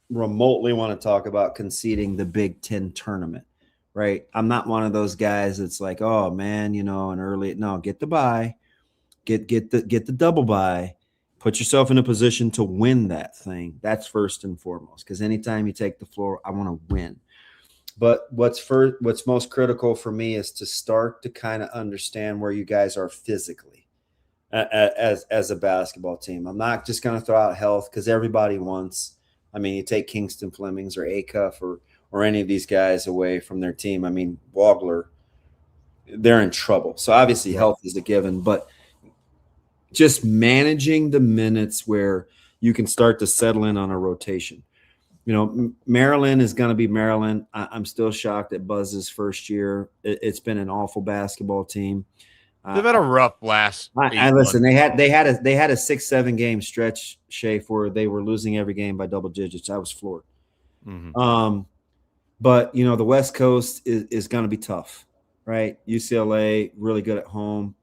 remotely want to talk about conceding the Big Ten tournament, right? I'm not one of those guys that's like, oh man, get the bye, get the double bye. Put yourself in a position to win that thing. That's first and foremost, because anytime you take the floor, I want to win. But what's most critical for me is to start to kind of understand where you guys are physically as a basketball team. I'm not just going to throw out health because everybody wants. I mean, you take Kingston Flemings or Acuff or any of these guys away from their team. I mean, Wagler, they're in trouble. So obviously health is a given, but just managing the minutes where you can start to settle in on a rotation. Maryland is going to be Maryland. I'm still shocked at Buzz's first year. It's been an awful basketball team. They've had a rough last. Listen, they had a 6-7 game stretch, Schaefer, where they were losing every game by double digits. I was floored. Mm-hmm. But the West Coast is going to be tough, right? UCLA really good at home.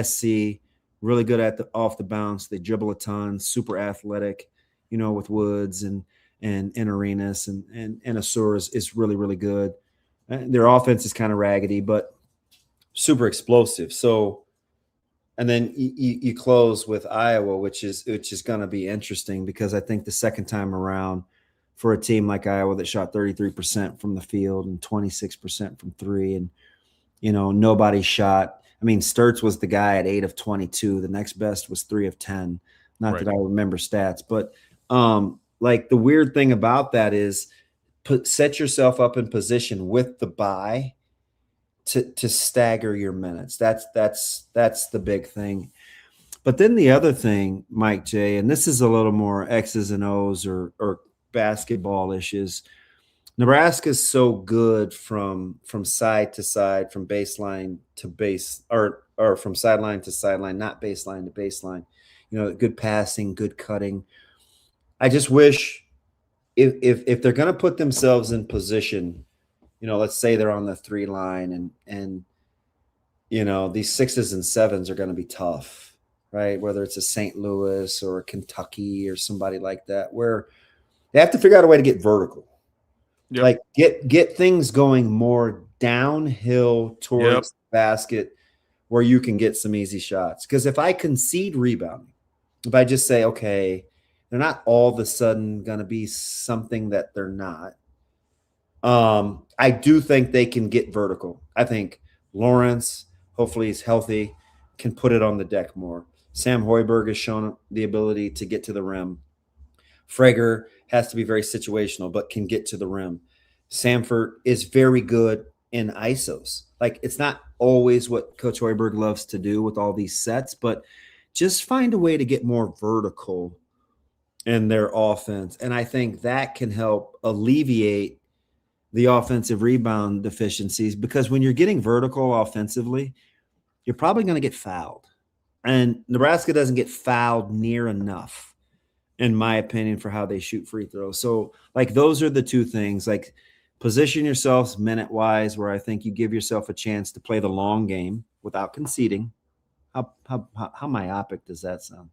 SC really good at off the bounce. They dribble a ton, super athletic, with Woods and Arenas and Asur is really, really good. Their offense is kind of raggedy, but super explosive. So, and then you close with Iowa, which is going to be interesting because I think the second time around for a team like Iowa that shot 33% from the field and 26% from 3, and nobody shot. I mean, Sturtz was the guy at 8 of 22. The next best was 3 of 10. Not that I remember stats, but like the weird thing about that is set yourself up in position with the bye to stagger your minutes. That's the big thing. But then the other thing, Mike J, and this is a little more X's and O's or basketball issues. Nebraska is so good from side to side, from baseline to base, or from sideline to sideline, not baseline to baseline. Good passing, good cutting. I just wish if they're going to put themselves in position, let's say they're on the 3 line and these 6s and 7s are going to be tough, right? Whether it's a St. Louis or a Kentucky or somebody like that, where they have to figure out a way to get vertical. Yep. Like get things going more downhill towards the basket where you can get some easy shots. Because if I concede rebounding, if I just say, okay, they're not all of a sudden going to be something that they're not. I do think they can get vertical. I think Lawrence, hopefully he's healthy, can put it on the deck more. Sam Hoiberg has shown the ability to get to the rim. Frager has to be very situational, but can get to the rim. Samford is very good in ISOs. Like, it's not always what Coach Hoiberg loves to do with all these sets, but just find a way to get more vertical in their offense. And I think that can help alleviate the offensive rebound deficiencies, because when you're getting vertical offensively, you're probably going to get fouled. And Nebraska doesn't get fouled near enough, in my opinion, for how they shoot free throws. So, like, those are the two things. Like, position yourselves minute-wise, where I think you give yourself a chance to play the long game without conceding. How myopic does that sound?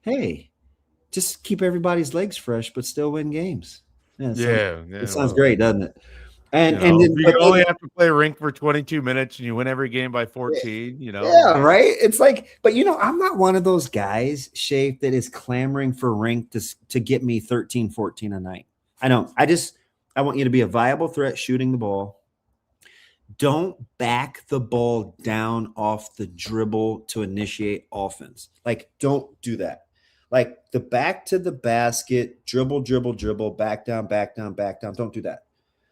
Hey, just keep everybody's legs fresh, but still win games. Yeah, it sounds great, doesn't it? And then you only have to play rink for 22 minutes and you win every game by 14, Yeah, right? It's like, but I'm not one of those guys, Schaefer, that is clamoring for rink to get me 13, 14 a night. I don't. I want you to be a viable threat shooting the ball. Don't back the ball down off the dribble to initiate offense. Like, don't do that. Like, the back to the basket, dribble, back down. Don't do that.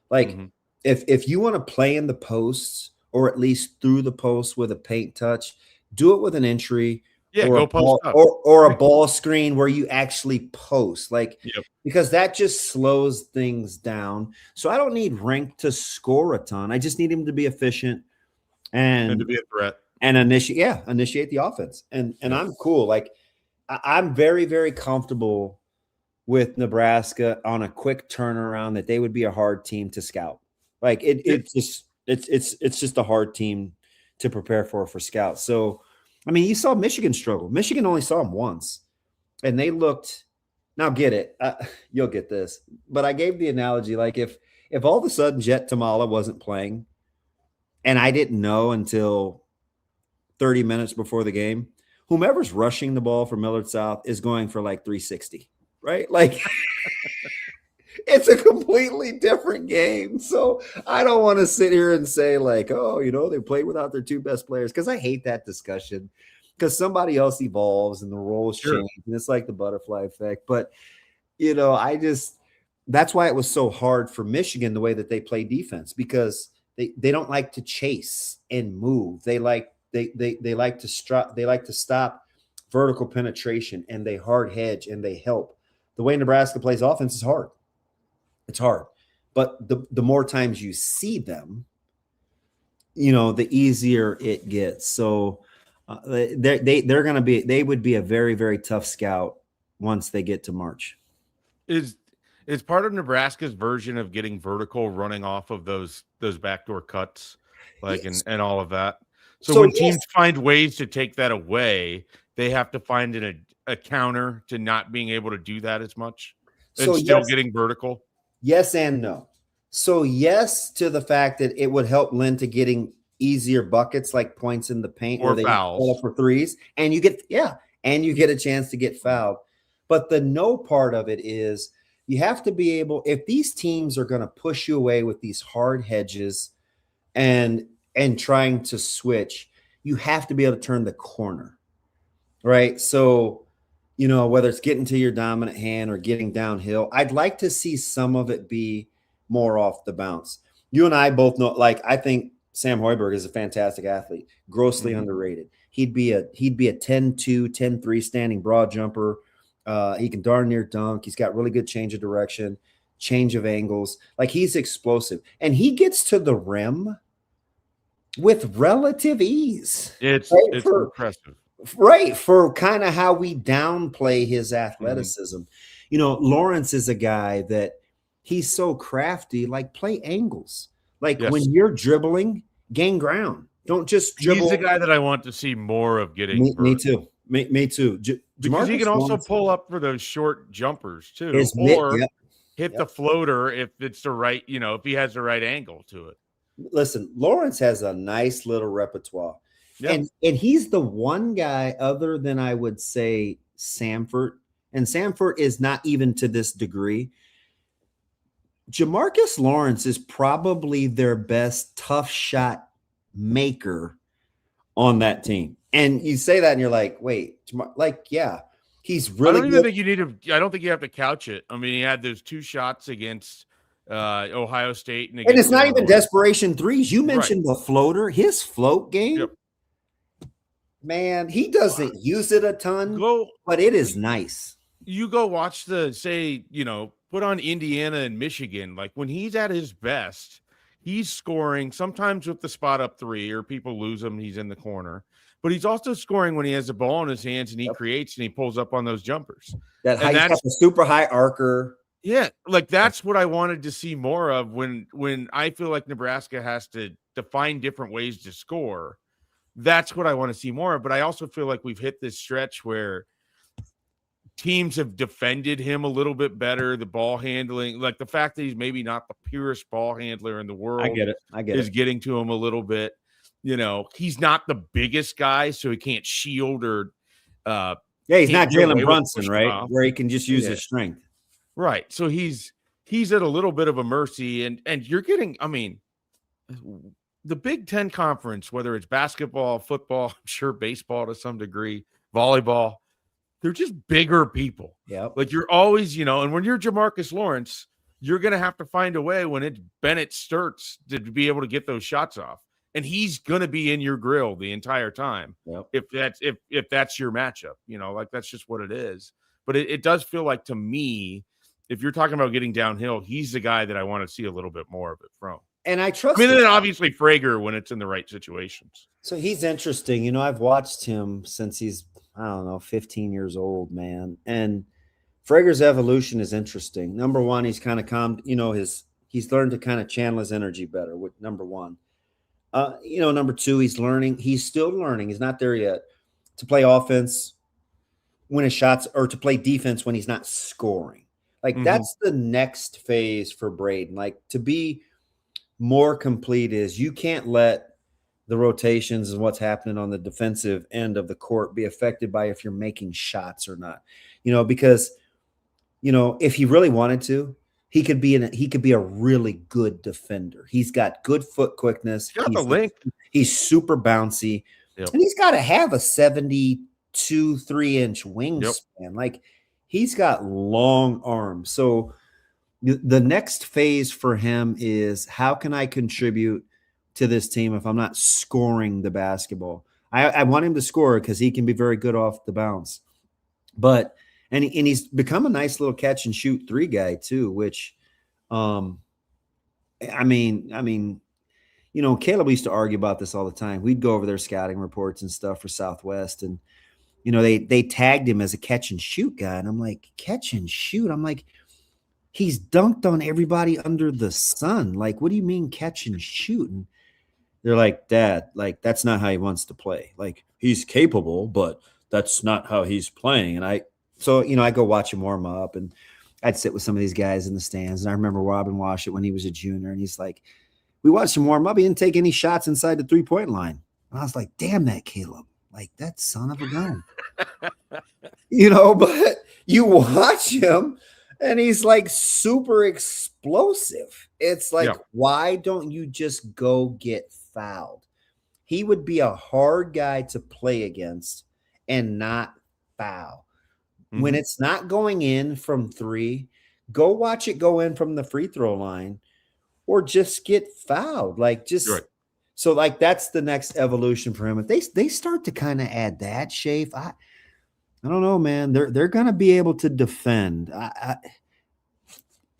Like, if you want to play in the posts, or at least through the posts with a paint touch, do it with an entry, go post up, or a ball screen where you actually post. Like, because that just slows things down. So I don't need Rink to score a ton. I just need him to be efficient and to be a threat and initiate the offense. And I'm cool. Like, I'm very, very comfortable with Nebraska on a quick turnaround, that they would be a hard team to scout. Like, it's just a hard team to prepare for scouts. So, I mean, you saw Michigan struggle. Michigan only saw them once, and they looked. Now, get it? You'll get this. But I gave the analogy, like, if all of a sudden Jet Tamala wasn't playing, and I didn't know until 30 minutes before the game, whomever's rushing the ball for Millard South is going for like 360, right? Like, it's a completely different game. So I don't want to sit here and say, like, oh, they played without their 2 best players, because I hate that discussion, because somebody else evolves and the roles change, and it's like the butterfly effect. But, that's why it was so hard for Michigan, the way that they play defense, because they don't like to chase and move. They like to stop vertical penetration, and they hard hedge and they help. The way Nebraska plays offense is hard. It's hard. But the more times you see them, the easier it gets. So they would be a very, very tough scout once they get to March. Is part of Nebraska's version of getting vertical running off of those backdoor cuts, like, and all of that. So when teams find ways to take that away, they have to find a counter to not being able to do that as much, and still getting vertical. Yes and no. So yes to the fact that it would help lend to getting easier buckets, like points in the paint, or they fouls for threes, and you get a chance to get fouled. But the no part of it is, you have to be able, if these teams are going to push you away with these hard hedges and trying to switch, you have to be able to turn the corner, right? So, whether it's getting to your dominant hand or getting downhill, I'd like to see some of it be more off the bounce. You and I both know, like, I think Sam Hoiberg is a fantastic athlete, grossly underrated. he'd be a 10-2, 10-3 standing broad jumper. He can darn near dunk. He's got really good change of direction, change of angles. Like, he's explosive. And he gets to the rim with relative ease. It's impressive. Right, for kind of how we downplay his athleticism. You know, Lawrence is a guy that he's so crafty, like, play angles. Like, when you're dribbling, gain ground. Don't just dribble. He's the guy that I want to see more of getting. Me too. Me too. Because he can also pull up for those short jumpers too, hit the floater if it's the right, if he has the right angle to it. Listen, Lawrence has a nice little repertoire. Yep. And he's the one guy other than, I would say, Samford. And Samford is not even to this degree. Jamarcus Lawrence is probably their best tough shot maker on that team. And you say that and you're like, wait, yeah, he's really good. I don't think you have to couch it. I mean, he had those 2 shots against Ohio State. And it's not even desperation threes. You mentioned the floater, his float game. Yep. Man, he doesn't use it a ton, but it is nice. You go watch put on Indiana and Michigan. Like, when he's at his best, he's scoring sometimes with the spot up 3 or people lose him. He's in the corner, but he's also scoring when he has the ball in his hands and he creates and he pulls up on those jumpers. That's a super high arcer. Yeah. Like, that's what I wanted to see more of when I feel like Nebraska has to find different ways to score. That's what I want to see more of. But I also feel like we've hit this stretch where teams have defended him a little bit better. The ball handling, like the fact that he's maybe not the purest ball handler in the world. I get it. Is getting to him a little bit. He's not the biggest guy, so he can't shield or he's not Jalen Brunson, right? Where he can just use his strength. Right. So he's at a little bit of a mercy, and you're getting, I mean, the Big Ten Conference, whether it's basketball, football, I'm sure baseball to some degree, volleyball, they're just bigger people. Yeah. Like, you're always, and when you're Jamarcus Lawrence, you're going to have to find a way when it's Bennett Sturts to be able to get those shots off. And he's going to be in your grill the entire time. Yep. If that's your matchup, like, that's just what it is. But it does feel like, to me, if you're talking about getting downhill, he's the guy that I want to see a little bit more of it from. And I trust. I mean, then obviously Frager when it's in the right situations. So he's interesting. I've watched him since he's, 15 years old, man. And Frager's evolution is interesting. Number one, he's kind of calmed. He's learned to kind of channel his energy better. With number one, number two, he's learning. He's still learning. He's not there yet to play offense when his shots, or to play defense when he's not scoring. Like, that's the next phase for Braden. Like, to be more complete is you can't let the rotations and what's happening on the defensive end of the court be affected by if you're making shots or not. Because if he really wanted to, he could be a really good defender. He's got good foot quickness. He's super bouncy. Yep. And he's got to have a 72 3-inch wingspan. Yep. Like, he's got long arms. So the next phase for him is, how can I contribute to this team if I'm not scoring the basketball? I want him to score because he can be very good off the bounce. But and he's become a nice little catch and shoot 3 guy too, which Caleb used to argue about this all the time. We'd go over their scouting reports and stuff for Southwest, and they tagged him as a catch and shoot guy. And I'm like, catch and shoot? I'm like, he's dunked on everybody under the sun. Like, what do you mean catch and shoot? And they're like, Dad, like, that's not how he wants to play. Like, he's capable, but that's not how he's playing. And I go watch him warm up, and I'd sit with some of these guys in the stands. And I remember Robin Washut when he was a junior, and he's like, we watched him warm up. He didn't take any shots inside the 3-point line. And I was like, damn that Caleb. Like, that son of a gun. But you watch him, and he's like super explosive. It's like, why don't you just go get fouled? He would be a hard guy to play against and not foul. When it's not going in from 3, go watch it go in from the free throw line, or just get fouled. Like, just So like that's the next evolution for him. If they start to kind of add that, Schaefer, I don't know, man. They're gonna be able to defend.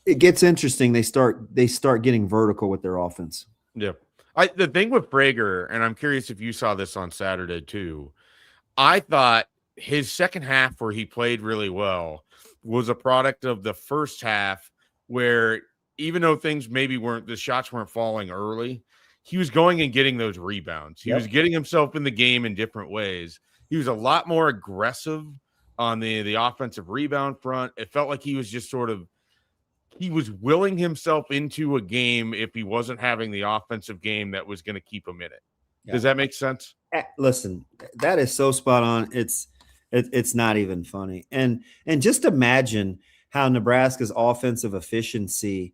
It gets interesting. They start getting vertical with their offense. Yeah. The thing with Prager, and I'm curious if you saw this on Saturday too, I thought his second half where he played really well was a product of the first half where even though things maybe the shots weren't falling early, he was going and getting those rebounds. He was getting himself in the game in different ways. He was a lot more aggressive on the offensive rebound front. It felt like he was just he was willing himself into a game if he wasn't having the offensive game that was going to keep him in it. Yeah. Does that make sense? Listen, that is so spot on. It's not even funny. And just imagine how Nebraska's offensive efficiency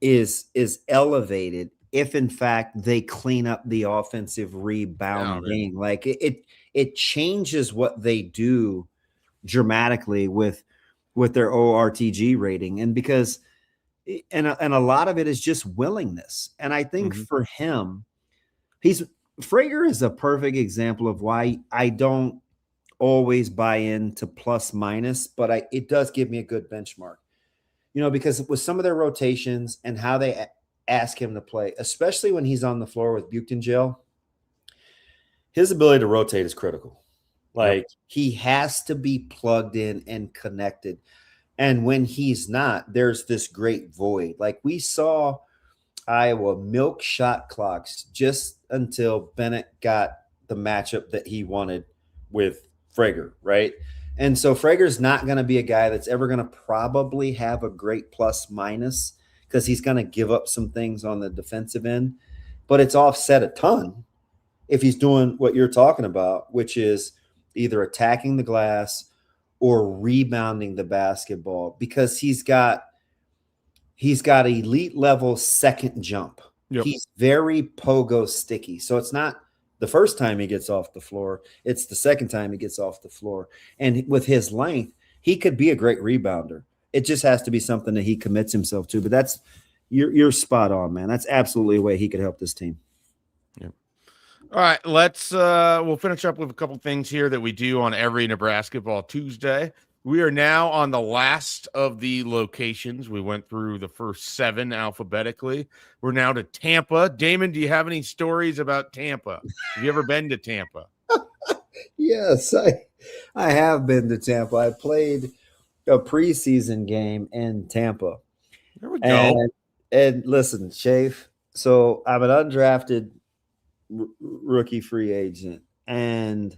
is elevated if in fact they clean up the offensive rebounding. Like it changes what they do dramatically with their ORTG rating. And because and a lot of it is just willingness. And I think for him, Prager is a perfect example of why I don't always buy into plus minus, but it does give me a good benchmark, because with some of their rotations and how they ask him to play, especially when he's on the floor with Buchton jail, his ability to rotate is critical. Like he has to be plugged in and connected. And when he's not, there's this great void. Like we saw Iowa milk shot clocks just until Bennett got the matchup that he wanted with Prager, right? And so Frager's not going to be a guy that's ever going to probably have a great plus minus because he's going to give up some things on the defensive end, but it's offset a ton if he's doing what you're talking about, which is either attacking the glass or rebounding the basketball, because he's got elite level second jump. Yep. He's very pogo sticky. So it's not the first time he gets off the floor, it's the second time he gets off the floor. And with his length, he could be a great rebounder. It just has to be something that he commits himself to. But you're spot on, man. That's absolutely a way he could help this team. Yep. All right, we'll finish up with a couple things here that we do on every Nebrasketball Tuesday. We are now on the last of the locations. We went through the first 7 alphabetically. We're now to Tampa. Damon, do you have any stories about Tampa? Have you ever been to Tampa? Yes, I have been to Tampa. I played a preseason game in Tampa. There we go. And listen, Schaefer, so I'm an undrafted rookie free agent, and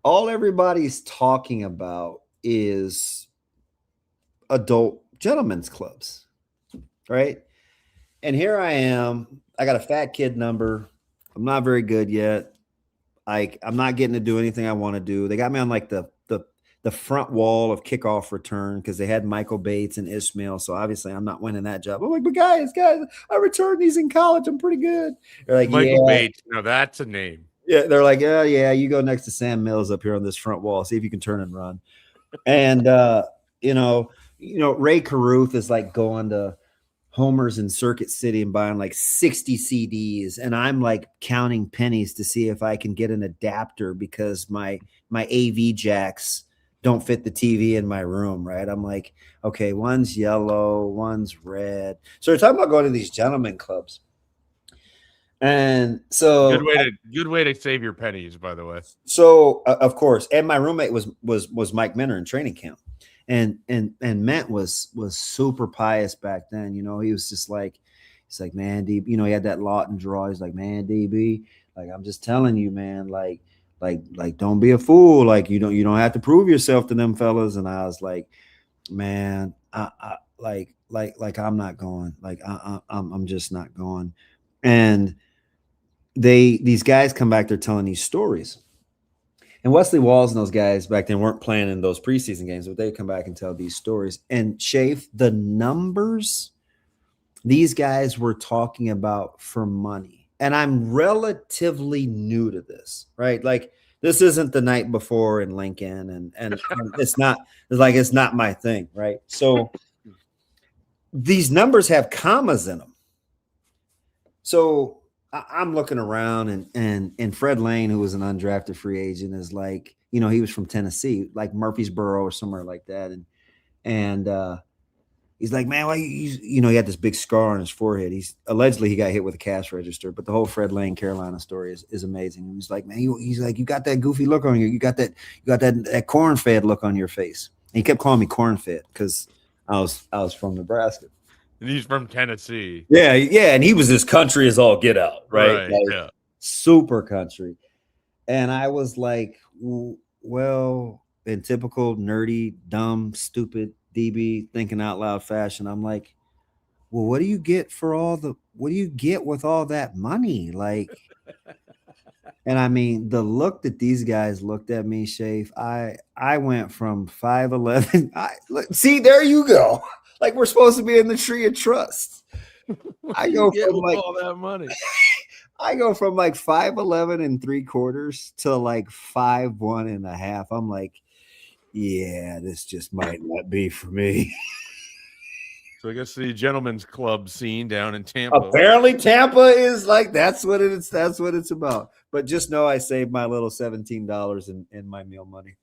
all everybody's talking about is adult gentlemen's clubs, right? And here I am. I got a fat kid number. I'm not very good yet. I'm not getting to do anything I want to do. They got me on like the front wall of kickoff return because they had Michael Bates and Ishmael. So obviously I'm not winning that job. I'm like, but guys, I returned these in college. I'm pretty good. They're like, Michael Bates. No, that's a name. Yeah, they're like, yeah, you go next to Sam Mills up here on this front wall. See if you can turn and run. And Ray Caruth is like going to Homer's in Circuit City and buying like 60 CDs, and I'm like counting pennies to see if I can get an adapter because my AV jacks don't fit the TV in my room, right? I'm like, okay, one's yellow, one's red. So we're talking about going to these gentlemen clubs. And so good way to save your pennies, by the way. So of course, and my roommate was Mike Minner in training camp, and Ment was super pious back then. He was just like, he's like, man, DB, he had that Lawton draw. He's like, man, DB, like I'm just telling you, man, like don't be a fool. Like you don't have to prove yourself to them fellas. And I was like, man, I I'm not going. Like I'm just not going. And these guys come back, they're telling these stories. And Wesley Walls and those guys back then weren't playing in those preseason games, but they come back and tell these stories. And Schaefer, the numbers these guys were talking about for money. And I'm relatively new to this, right? Like this isn't the night before in Lincoln, and it's not my thing, right? So these numbers have commas in them. So I'm looking around and Fred Lane, who was an undrafted free agent, is like, he was from Tennessee, like Murfreesboro or somewhere like that. And he's like, man, why he had this big scar on his forehead. He's allegedly he got hit with a cash register, but the whole Fred Lane Carolina story is amazing. And he's like, man, he's like, you got that goofy look on you. You got that corn-fed look on your face. And he kept calling me corn-fed because I was from Nebraska. And he's from Tennessee. Yeah, and he was as country as all get out, right? Like, yeah. Super country. And I was like, well, in typical nerdy, dumb, stupid DB thinking out loud fashion, I'm like, well, what do you get with all that money? Like, and I mean, the look that these guys looked at me, Schaefer, I went from 5'11". See, there you go. Like, we're supposed to be in the tree of trust. I go from like all that money. I go from like 5'11 3/4 to like 5'1 1/2. I'm like, yeah, this just might not be for me. So I guess the gentleman's club scene down in Tampa. Apparently Tampa is like, that's what it's about. But just know I saved my little $17 in my meal money.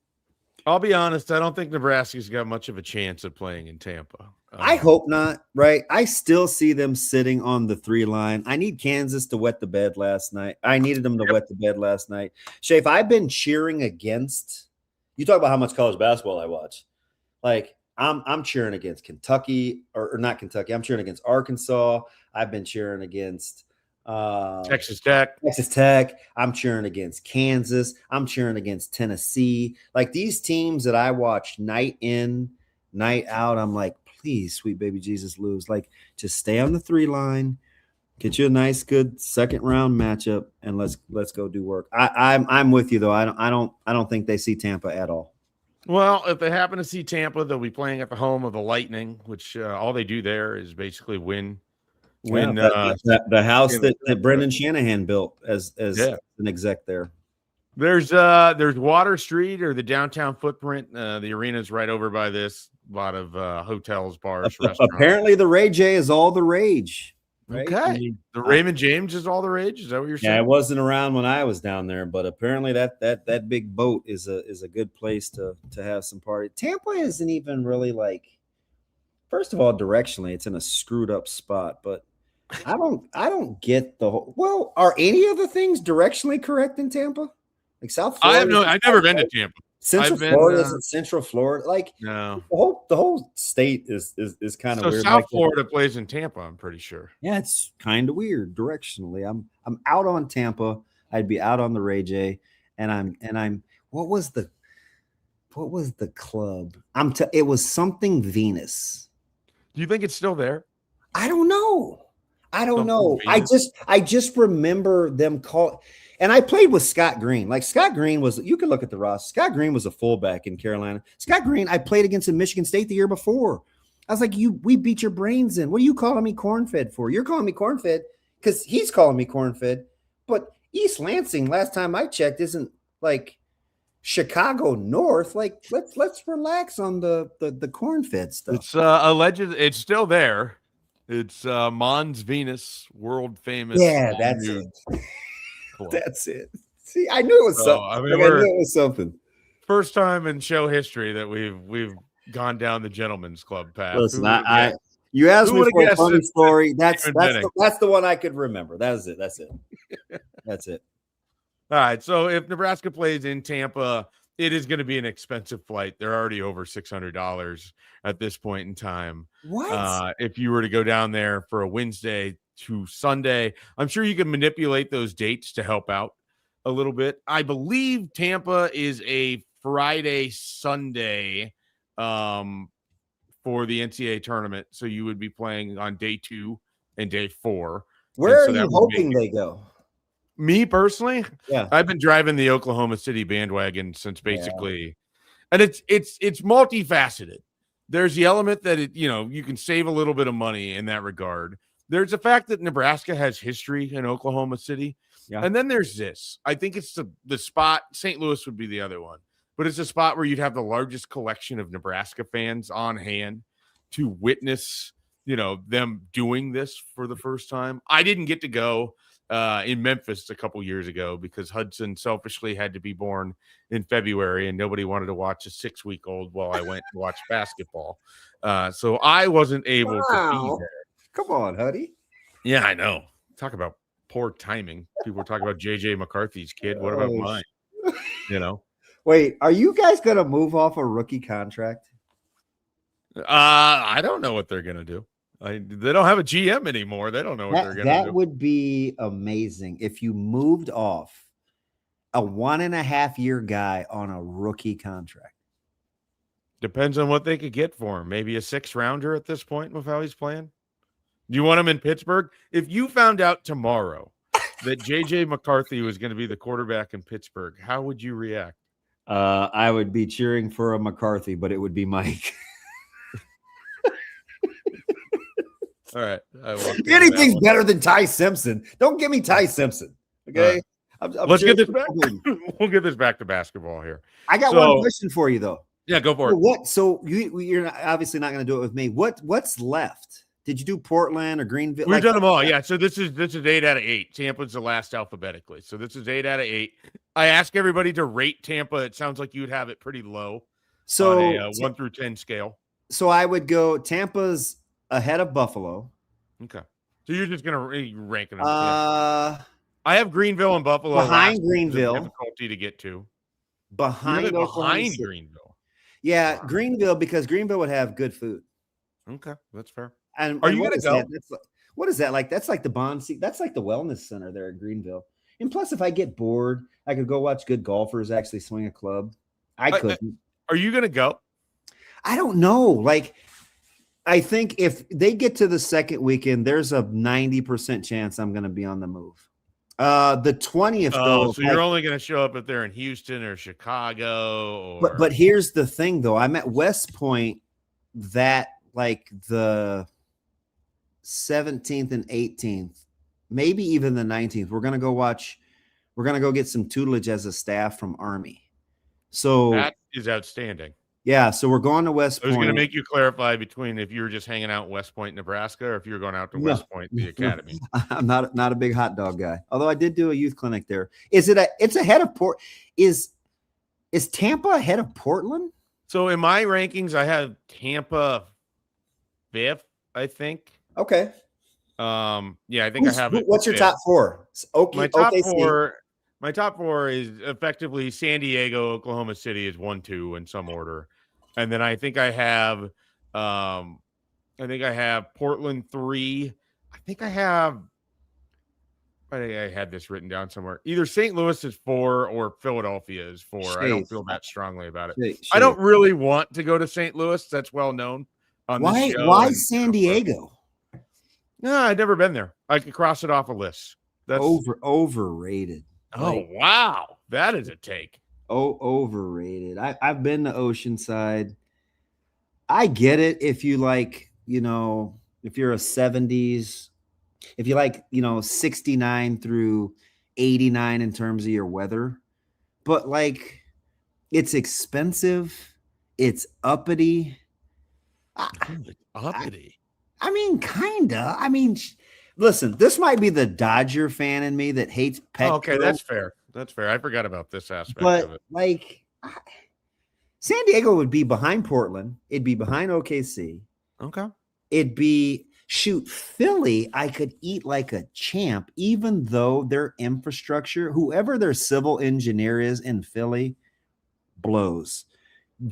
I'll be honest, I don't think Nebraska's got much of a chance of playing in Tampa. I hope not, right? I still see them sitting on the 3 line. I need Kansas to wet the bed last night. I needed them to wet the bed last night. Schaefer, I've been cheering against – you talk about how much college basketball I watch. Like, I'm cheering against Kentucky or not Kentucky. I'm cheering against Arkansas. I've been cheering against Texas Tech. I'm cheering against Kansas. I'm cheering against Tennessee. Like, these teams that I watch night in, night out, I'm like, please, sweet baby Jesus, lose. Like, just stay on the 3 line, get you a nice, good second round matchup, and let's go do work. I'm with you though. I don't think they see Tampa at all. Well, if they happen to see Tampa, they'll be playing at the home of the Lightning, which all they do there is basically win. The house that Brendan Shanahan built as an exec there. There's Water Street or the downtown footprint. The arena's right over by this. A lot of hotels, bars, restaurants. Apparently, the Ray J is all the rage. Right? Okay, I mean, the Raymond James is all the rage. Is that what you're saying? Yeah, I wasn't around when I was down there, but apparently that big boat is a good place to have some party. Tampa isn't even really like. First of all, directionally, it's in a screwed up spot, but I don't get the whole. Well, are any of the things directionally correct in Tampa? Like South Florida? I've never been to Tampa. Central Florida isn't Central Florida. Like, no, the whole state is kind of weird. South Florida plays in Tampa, I'm pretty sure. Yeah, it's kind of weird directionally. I'm out on Tampa. I'd be out on the Ray J, and I'm. What was the club? It was something Venus. Do you think it's still there? I don't know. I just remember them call. And I played with Scott Green. Like, Scott Green was, you can look at the roster. Scott Green was a fullback in Carolina. Scott Green, I played against in Michigan State the year before. I was like, we beat your brains in. What are you calling me corn-fed for? You're calling me corn-fed because he's calling me corn-fed. But East Lansing, last time I checked, isn't like Chicago North. Like, let's relax on the corn-fed stuff. It's alleged. It's still there. It's Mons Venus, world famous. Yeah, that's it. That's it. See, I knew it was something. I knew it was something. First time in show history that we've gone down the gentleman's club path. Listen, you asked me for a funny story. That's the one I could remember. That's it. That's it. All right. So if Nebraska plays in Tampa, it is going to be an expensive flight. They're already over $600 at this point in time. What? If you were to go down there for a Wednesday to Sunday, I'm sure you can manipulate those dates to help out a little bit. I believe Tampa is a Friday, Sunday for the NCAA tournament. So you would be playing on day 2 and day 4. Where are you hoping they go? Me personally, yeah, I've been driving the Oklahoma City bandwagon since basically, and it's multifaceted. There's the element that you can save a little bit of money in that regard. There's the fact that Nebraska has history in Oklahoma City. Yeah. And then there's this. I think it's the spot. St. Louis would be the other one. But it's a spot where you'd have the largest collection of Nebraska fans on hand to witness, them doing this for the first time. I didn't get to go. in Memphis a couple years ago because Hudson selfishly had to be born in February and nobody wanted to watch a 6-week-old while I went to watch basketball. So I wasn't able to be there. Come on, Huddy. Yeah, I know. Talk about poor timing. People were talking about JJ McCarthy's kid. What about mine? Wait, are you guys going to move off a rookie contract? I don't know what they're going to do. They don't have a GM anymore. They don't know what they're going to do. That would be amazing if you moved off a 1.5-year guy on a rookie contract. Depends on what they could get for him. Maybe a 6th-rounder at this point with how he's playing. Do you want him in Pittsburgh? If you found out tomorrow that JJ McCarthy was going to be the quarterback in Pittsburgh, how would you react? I would be cheering for a McCarthy, but it would be Mike. All right. Anything's better than Ty Simpson. Don't give me Ty Simpson. Okay. Right. Let's get this back. We'll get this back to basketball here. I got one question for you, though. Yeah, go for it. So you're obviously not going to do it with me. What's left? Did you do Portland or Greenville? We've done them all. Yeah. So this is 8 out of 8. Tampa's the last alphabetically. So this is 8 out of 8. I ask everybody to rate Tampa. It sounds like you'd have it pretty low. So on a 1 through 10 scale. So I would go Tampa's ahead of Buffalo. Okay. So you're just going to rank them. I have Greenville and Buffalo behind Greenville. Difficulty to get to. Behind Greenville. Yeah, Greenville, because Greenville would have good food. Okay, that's fair. And are you going to go? What is that like? That's like the Bond. That's like the wellness center there at Greenville. And plus, if I get bored, I could go watch good golfers actually swing a club. I couldn't. Are you going to go? I don't know. Like, I think if they get to the second weekend, there's a 90% chance I'm going to be on the move. The 20th, though. So you're only going to show up if they're in Houston or Chicago. But here's the thing, though. I'm at West Point that like the 17th and 18th, maybe even the 19th. We're going to go get some tutelage as a staff from Army. So that is outstanding. Yeah, so we're going to West Point. I was going to make you clarify between if you were just hanging out in West Point, Nebraska, or if you were going out to West Point, the academy. I'm not a big hot dog guy, although I did do a youth clinic there. It's ahead of Port? Is Tampa ahead of Portland? So in my rankings, I have Tampa 5th, I think. Okay. Yeah, I think I have it. What's your top 4? My top 4 is effectively San Diego, Oklahoma City is 1, 2 in some order. And then I think I have Portland 3. I had this written down somewhere. Either St. Louis is 4 or Philadelphia is 4. I don't feel that strongly about it. I don't really want to go to St. Louis. That's well known on this show. Why San Diego? No, I've never been there. I could cross it off a list. That's overrated. Oh, wow. That is a take. Oh, overrated. I've been to Oceanside. I get it if you like, if you're a 70s, if you like, 69 through 89 in terms of your weather. But like, it's expensive. It's uppity. Uppity. I mean, kinda. I mean, listen, this might be the Dodger fan in me that hates Petco. Okay, that's fair. That's fair. I forgot about this aspect of it. Like, San Diego would be behind Portland. It'd be behind OKC. Okay. It'd be, Philly, I could eat like a champ, even though their infrastructure, whoever their civil engineer is in Philly, blows.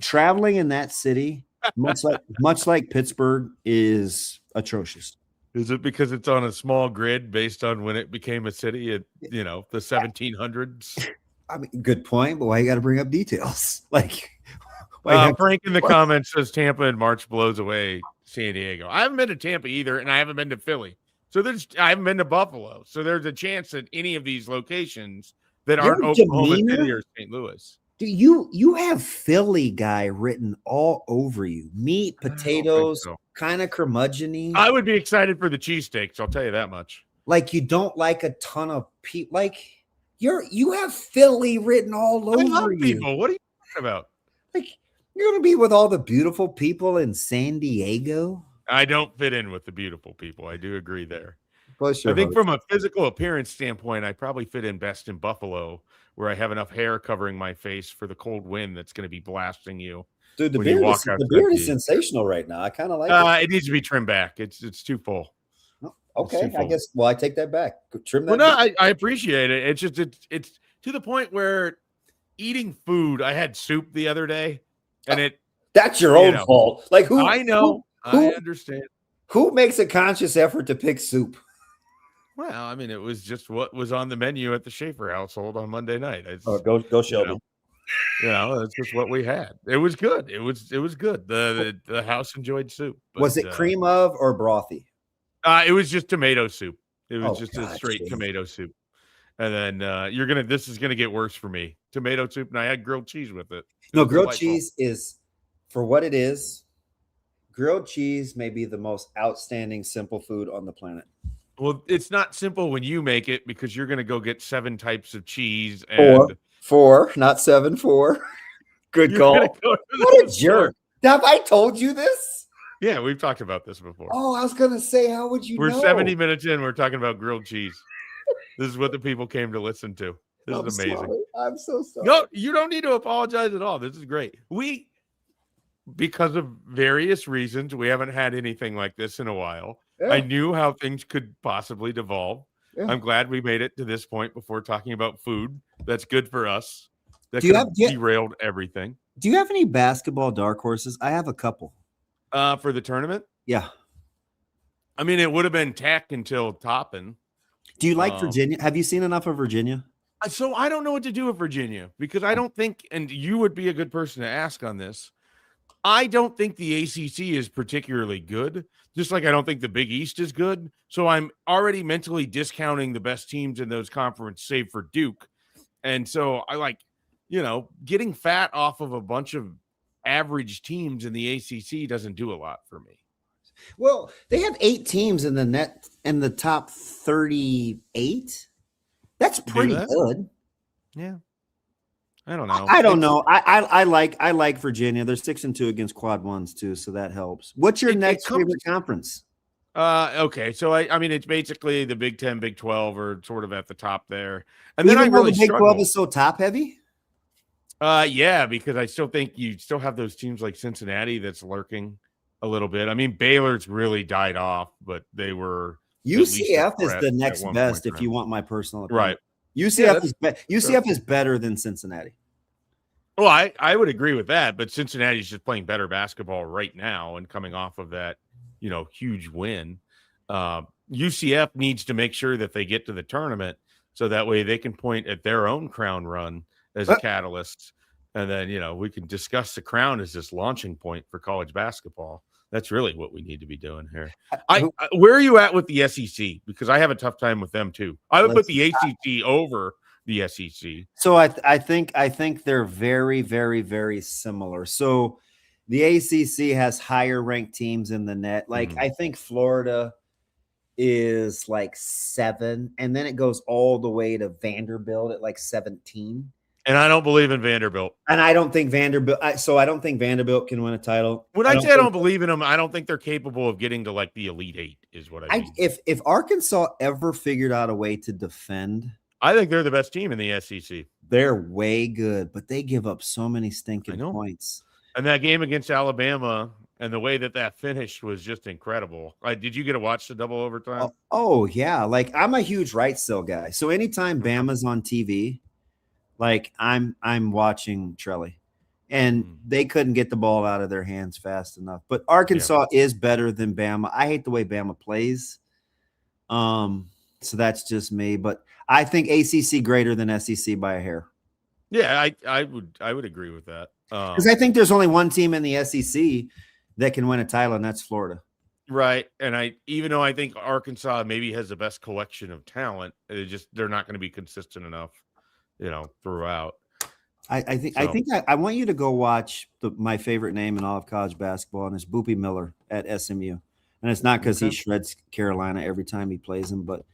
Traveling in that city, much like Pittsburgh, is atrocious. Is it because it's on a small grid based on when it became a city at, the 1700s? I mean, good point, but why you got to bring up details? Like, Frank in the comments says Tampa in March blows away San Diego. I haven't been to Tampa either, and I haven't been to Philly. So I haven't been to Buffalo. So there's a chance that any of these locations that aren't Oklahoma City or St. Louis. Do you have Philly guy written all over you? Meat, potatoes, kind of curmudgeon-y. I would be excited for the cheesesteaks. I'll tell you that much. Like you don't like a ton of people. Like you have Philly written all over you. People. What are you talking about? Like you're gonna be with all the beautiful people in San Diego. I don't fit in with the beautiful people. I do agree there. Bless I your think heart. from a physical appearance standpoint, I probably fit in best in Buffalo, where I have enough hair covering my face for the cold wind that's going to be blasting you Dude, when you walk the outside. beard is sensational right now. I kind of like it. It needs to be trimmed back. It's too full. Oh, It's too okay, I full. guess. Well, I take that back. Trim Well, that. no, beard. I appreciate it. It's just it's to the point where eating food. I had soup the other day, and That's your own fault. Like who? I know. I understand. Who makes a conscious effort to pick soup? Well, I mean, it was just what was on the menu at the Schaefer household on Monday night. It's, Go Shelby. that's just what we had. It was good. It was good. The house enjoyed soup. But, Was it cream of or brothy? It was just tomato soup. It was a straight geez. tomato soup. And then this is gonna get worse for me. Tomato soup, and I had grilled cheese with it. No, grilled cheese is, for what it is, grilled cheese may be the most outstanding simple food on the planet. Well, it's not simple when you make it because you're gonna go get 7 types of cheese and four, not 7, 4. Good call. What a jerk. Have I told you this? Yeah, we've talked about this before. Oh, I was gonna say, how would you know? We're 70 minutes in, we're talking about grilled cheese. This is what the people came to listen to. This is amazing. Sorry. I'm so sorry. No, you don't need to apologize at all. This is great. Because of various reasons, we haven't had anything like this in a while. Yeah. I knew how things could possibly devolve. Yeah. I'm glad we made it to this point before talking about food. That's good for us. That derailed everything. Do you have any basketball dark horses? I have a couple. For the tournament? Yeah. I mean, it would have been Tech until Toppin. Do you like Virginia? Have you seen enough of Virginia? So I don't know what to do with Virginia because I don't think, and you would be a good person to ask on this, I don't think the ACC is particularly good, just like I don't think the Big East is good. So I'm already mentally discounting the best teams in those conferences, save for Duke. And so I getting fat off of a bunch of average teams in the ACC doesn't do a lot for me. Well, they have 8 teams in the top 38. That's pretty good. Yeah. I don't know. I don't know. I like Virginia. They're 6-2 against quad ones too, so that helps. What's your next favorite conference? Okay. So I mean, it's basically the Big 10, Big 12 are sort of at the top there. And then the Big 12 is so top heavy. Yeah, because I still think you still have those teams like Cincinnati that's lurking a little bit. I mean, Baylor's really died off, but they were UCF is the next best if you want my personal opinion. Right. UCF is better than Cincinnati. Well, I would agree with that, but Cincinnati's just playing better basketball right now and coming off of that, huge win. UCF needs to make sure that they get to the tournament so that way they can point at their own crown run as a catalyst. And then, we can discuss the crown as this launching point for college basketball. That's really what we need to be doing here. Where are you at with the SEC? Because I have a tough time with them too. I would put the ACC over the SEC. So I think they're very, very, very similar. So the ACC has higher ranked teams in the net. Like I think Florida is like 7, and then it goes all the way to Vanderbilt at like 17. And I don't believe in Vanderbilt. And I don't think Vanderbilt. I don't think Vanderbilt can win a title. When I say I don't believe in them, I don't think they're capable of getting to like the Elite 8 is what I mean. If Arkansas ever figured out a way to defend, I think they're the best team in the SEC. They're way good, but they give up so many stinking points. And that game against Alabama and the way that finished was just incredible. Did you get to watch the double overtime? Oh yeah. Like I'm a huge right still guy. So anytime Bama's on TV, like I'm watching Trelly, and they couldn't get the ball out of their hands fast enough. But Arkansas is better than Bama. I hate the way Bama plays. So that's just me. But I think ACC greater than SEC by a hair. Yeah, I would agree with that. Because I think there's only one team in the SEC that can win a title, and that's Florida. Right. And even though I think Arkansas maybe has the best collection of talent, they're not going to be consistent enough. Throughout. I want you to go watch my favorite name in all of college basketball, and it's Boopy Miller at SMU. And it's not because he shreds Carolina every time he plays him, but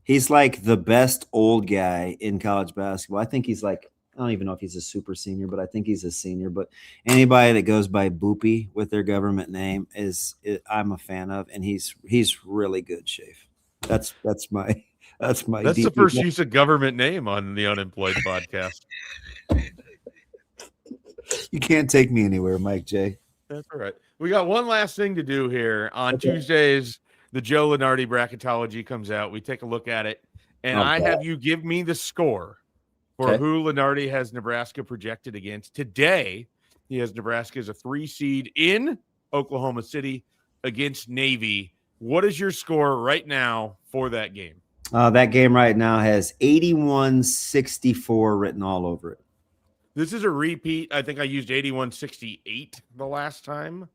he's like the best old guy in college basketball. I think he's like, I don't even know if he's a super senior, but I think he's a senior. But anybody that goes by Boopy with their government name I'm a fan of, and he's really good, Schaefer. That's my That's DP. the first use of government name on the Unemployed podcast. You can't take me anywhere, Mike J. That's all right. We got one last thing to do here. On Tuesdays, the Joe Lenardi bracketology comes out. We take a look at it, and I have you give me the score for who Lenardi has Nebraska projected against. Today, he has Nebraska as a 3 seed in Oklahoma City against Navy. What is your score right now for that game? That game right now has 81-64 written all over it. This is a repeat. I think I used 81-68 the last time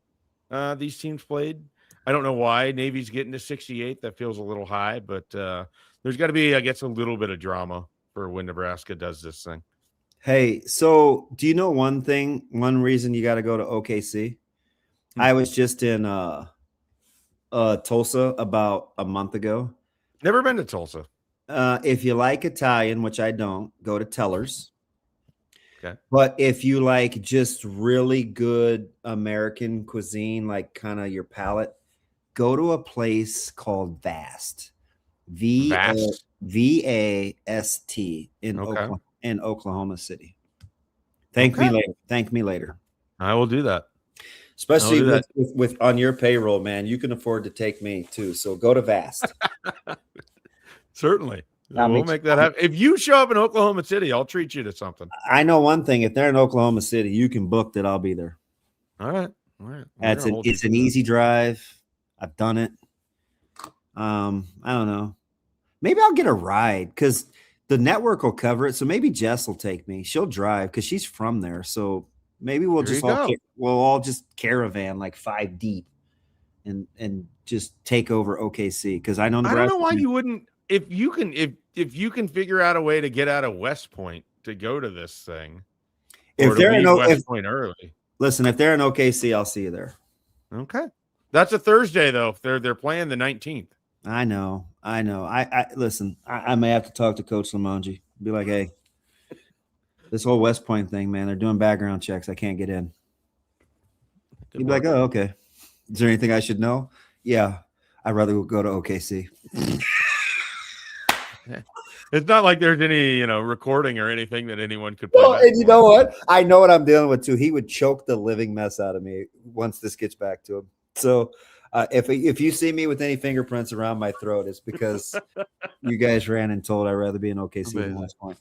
these teams played. I don't know why Navy's getting to 68. That feels a little high, but there's got to be, I guess, a little bit of drama for when Nebraska does this thing. Hey, so do you know one reason you got to go to OKC? I was just in Tulsa about a month ago. Never been to Tulsa. If you like Italian, which I don't, go to Teller's. Okay. But if you like just really good American cuisine, like kind of your palate, go to a place called Vast. VAST in Oklahoma City. Thank me later. I will do that. Especially with on your payroll, man. You can afford to take me too. So go to Vast. Certainly. We'll make that happen. If you show up in Oklahoma City, I'll treat you to something. I know one thing. If they're in Oklahoma City, you can book that I'll be there. All right. It's an easy drive. I've done it. I don't know. Maybe I'll get a ride because the network will cover it. So maybe Jess will take me. She'll drive because she's from there. So maybe we'll all just caravan like 5 deep and just take over OKC because I know Nebraska. I don't know why you wouldn't. If you can figure out a way to get out of West Point to go to this thing, if they're in West Point early. Listen, if they're in OKC, I'll see you there. Okay, that's a Thursday though. They're playing the 19th. I know. I listen. I may have to talk to Coach Lamonji. Be like, hey, this whole West Point thing, man. They're doing background checks. I can't get in. He'd be like, oh, okay. Is there anything I should know? Yeah, I'd rather go to OKC. It's not like there's any, recording or anything that anyone could. Well, and you know what? I know what I'm dealing with too. He would choke the living mess out of me once this gets back to him. So if you see me with any fingerprints around my throat, it's because you guys ran and told I'd rather be in OKC than West Point.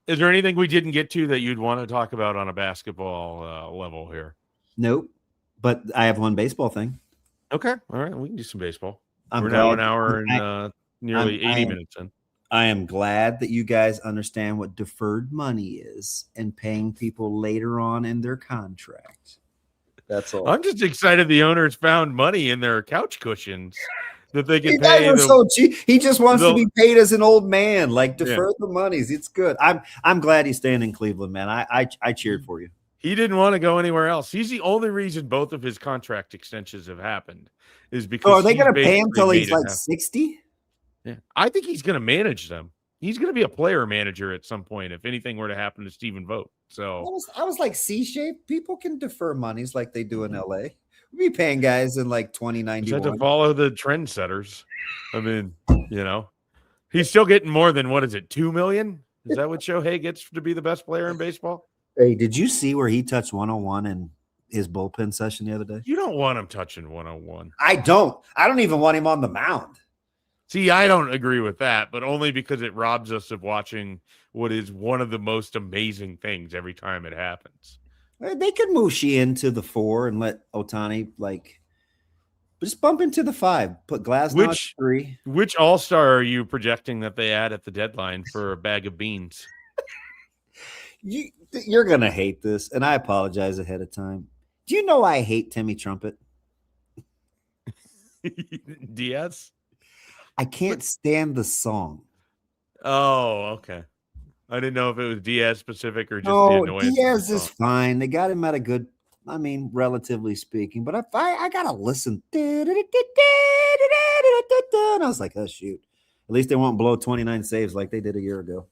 Is there anything we didn't get to that you'd want to talk about on a basketball level here? Nope. But I have one baseball thing. Okay. All right. We can do some baseball. We're now an hour and nearly 80 minutes in. I am glad that you guys understand what deferred money is and paying people later on in their contract. That's all. I'm just excited the owners found money in their couch cushions that they can pay. Them. So cheap. He just wants to be paid as an old man. Like defer the monies. It's good. I'm glad he's staying in Cleveland, man. I cheered for you. He didn't want to go anywhere else. He's the only reason both of his contract extensions have happened is because. So are they going to pay him till he's like 60? Yeah, I think he's going to manage them. He's going to be a player manager at some point if anything were to happen to Stephen Vogt. So I was like C-shape. People can defer monies like they do in LA. We'd be paying guys in like 2091. You have to follow the trendsetters. I mean, he's still getting more than $2 million? Is that what Shohei gets to be the best player in baseball? Hey, did you see where he touched 101 in his bullpen session the other day? You don't want him touching 101. I don't even want him on the mound. See, I don't agree with that, but only because it robs us of watching what is one of the most amazing things every time it happens. They could Mushi into the 4 and let Ohtani just bump into the 5. Put Glasnow at 3. Which all-star are you projecting that they add at the deadline for a bag of beans? You're going to hate this, and I apologize ahead of time. Do you know I hate Timmy Trumpet? Diaz? I can't stand the song. Oh, okay. I didn't know if it was Diaz specific or just Diaz is fine. They got him at a good, relatively speaking. But I gotta listen, and I was like, oh shoot. At least they won't blow 29 saves like they did a year ago.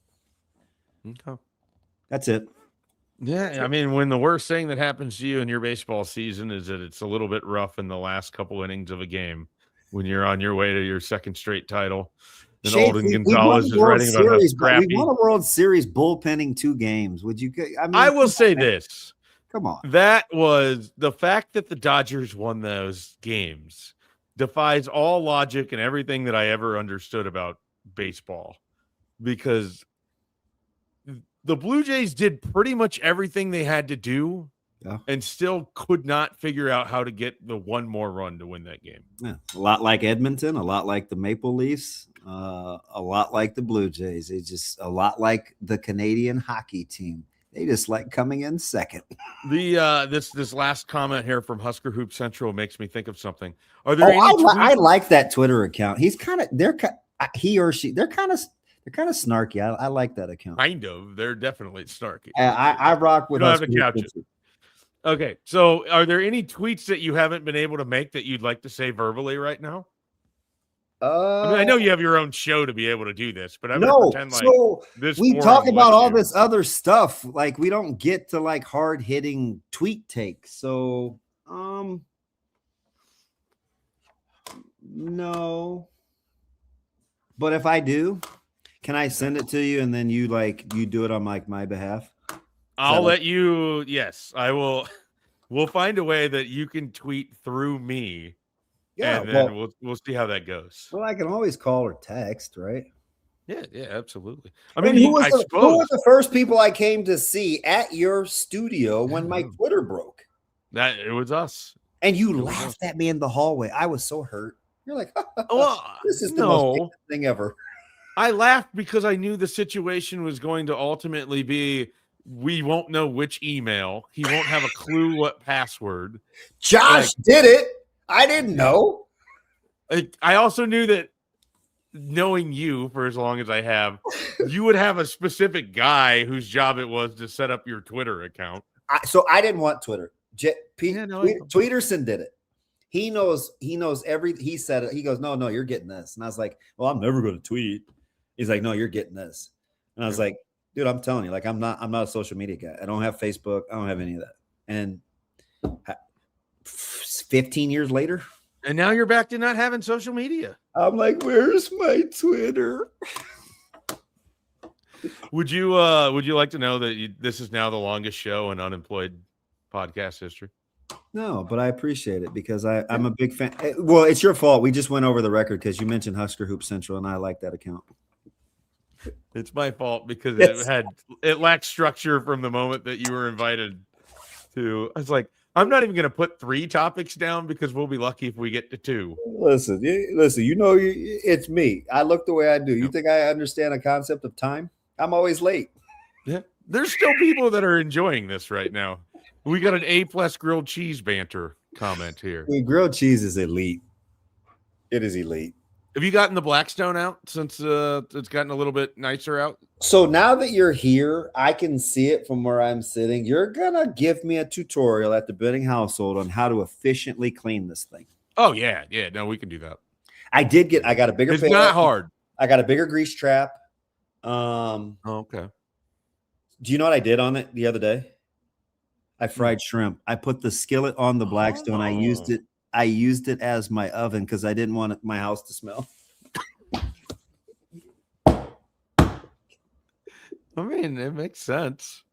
Okay. That's it. Yeah, I mean, when the worst thing that happens to you in your baseball season is that it's a little bit rough in the last couple innings of a game, when you're on your way to your second straight title. And Schaefer, Alden Gonzalez is writing about how scrappy. We won a World Series bullpenning 2 games. Would you? I mean, I will say this. Come on. That was the fact that the Dodgers won those games defies all logic and everything that I ever understood about baseball, because the Blue Jays did pretty much everything they had to do and still could not figure out how to get the one more run to win that game. Yeah, a lot like Edmonton, a lot like the Maple Leafs, a lot like the Blue Jays. It's just a lot like the Canadian hockey team. They just like coming in second. This last comment here from Husker Hoop Central makes me think of something. Are there any I like that Twitter account. He's kind of he or she. They're kind of snarky. I like that account. Kind of. They're definitely snarky. I rock with. You don't have to couch it. Okay, so are there any tweets that you haven't been able to make that you'd like to say verbally right now? I mean, I know you have your own show to be able to do this, but I'm gonna pretend like this. We talk about all this other stuff, like we don't get to like hard hitting tweet takes. So, no. But if I do, can I send it to you and then you do it on my behalf? I'll let you. Yes, I will. We'll find a way that you can tweet through me. Yeah, and then we'll see how that goes. Well, I can always call or text, right? Yeah, absolutely. I mean, who were the first people I came to see at your studio when my Twitter broke? That it was us. And you laughed at me in the hallway. I was so hurt. You're like, this is the most thing ever. I laughed because I knew the situation was going to ultimately be, we won't know which email. He won't have a clue what password. Josh did it. I didn't know. I also knew that, knowing you for as long as I have, you would have a specific guy whose job it was to set up your Twitter account. So I didn't want Twitter. Tweeterson did it. He knows every. He said it. He goes, no, you're getting this. And I was like, well, I'm never going to tweet. He's like, no, you're getting this. And I was like, dude, I'm telling you, like, I'm not a social media guy. I don't have Facebook. I don't have any of that. And 15 years later, and now you're back to not having social media. I'm like, where's my Twitter? Would you like to know that this is now the longest show in Unemployed podcast history? No, but I appreciate it because I'm a big fan. Well, it's your fault. We just went over the record because you mentioned Husker Hoop Central, and I like that account. It's my fault because it lacked structure from the moment that you were invited to. I was like, I'm not even going to put 3 topics down because we'll be lucky if we get to 2. Listen. It's me. I look the way I do. You think I understand a concept of time? I'm always late. Yeah, there's still people that are enjoying this right now. We got an A+ grilled cheese banter comment here. Grilled cheese is elite. It is elite. Have you gotten the Blackstone out since it's gotten a little bit nicer out? So now that you're here, I can see it from where I'm sitting. You're going to give me a tutorial at the Benning household on how to efficiently clean this thing. Oh, yeah. Yeah, no, we can do that. I got a bigger It's not hard. I got a bigger grease trap. Okay. Do you know what I did on it the other day? I fried shrimp. I put the skillet on the Blackstone. I used it as my oven because I didn't want my house to smell. I mean, it makes sense.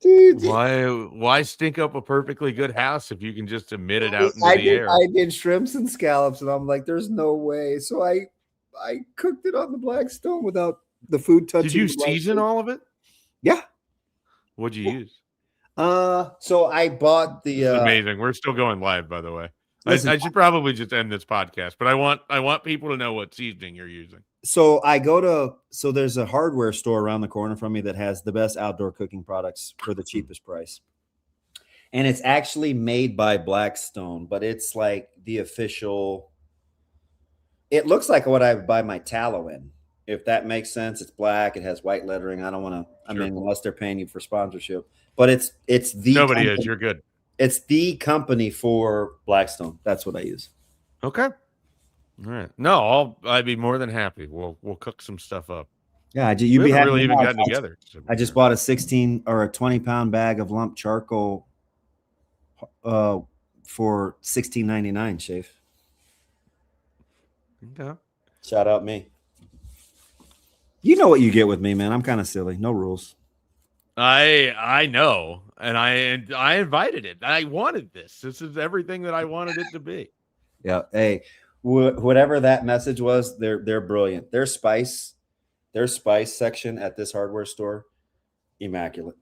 Dude, why stink up a perfectly good house if you can just emit it out into the air? I did shrimps and scallops, and I'm like, there's no way. So I cooked it on the Blackstone without the food touching. Did you season all of it? Yeah. What'd you use? So I bought the. It's amazing. We're still going live, by the way. Listen, I should probably just end this podcast, but I want people to know what seasoning you're using. So there's a hardware store around the corner from me that has the best outdoor cooking products for the cheapest price. And it's actually made by Blackstone, but it's like the official. It looks like what I would buy my tallow in, if that makes sense. It's black. It has white lettering. I don't want to. I mean, unless they're paying you for sponsorship, but it's the nobody company. is. You're good. It's the company for Blackstone. That's what I use. Okay. All right. No, I'd be more than happy. We'll cook some stuff up. Yeah, we haven't really even gotten together. I just bought a 16 or a 20-pound bag of lump charcoal for $16.99, Schaefer. Okay. Shout out me. You know what you get with me, man. I'm kind of silly. No rules. I know, and I invited it. I wanted this. This is everything that I wanted it to be. Yeah. Hey, whatever that message was, they're brilliant. Their spice section at this hardware store, immaculate.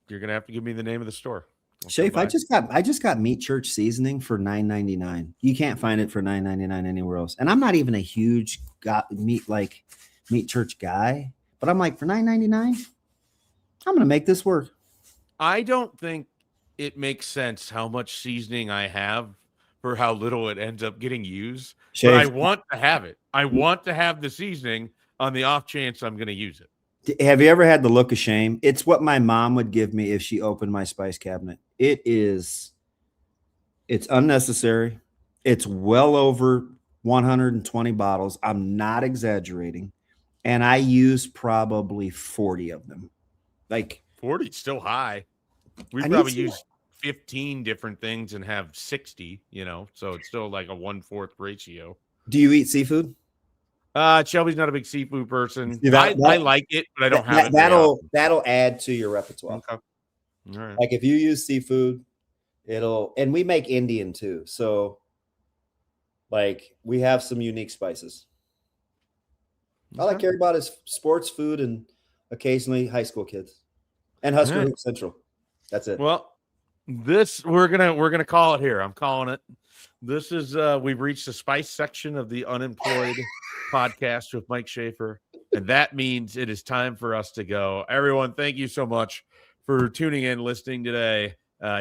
You're gonna have to give me the name of the store. Schaefer, I just got Meat Church seasoning for $9.99. You can't find it for $9.99 anywhere else. And I'm not even a huge Meat Church guy, but I'm like, for $9.99, I'm gonna make this work. I don't think it makes sense how much seasoning I have for how little it ends up getting used. But I want to have it. I want to have the seasoning on the off chance I'm going to use it. Have you ever had the look of shame? It's what my mom would give me if she opened my spice cabinet. It's unnecessary. It's well over 120 bottles. I'm not exaggerating. And I use probably 40 of them. Like 40 is still high. We probably use 15 different things and have 60, so it's still like a 1/4 ratio. Do you eat seafood? Shelby's not a big seafood person. I like it, but I don't have it. That'll add to your repertoire. Okay. All right. Like if you use seafood, and we make Indian too. So like we have some unique spices. Okay. All I care about is sports, food, and occasionally high school kids and Husker Hoop Central. That's it. Well, we're gonna call it here. I'm calling it. This is we've reached the spice section of the Unemployed podcast with Mike Schaefer, and that means it is time for us to go. Everyone, thank you so much for tuning in, listening today.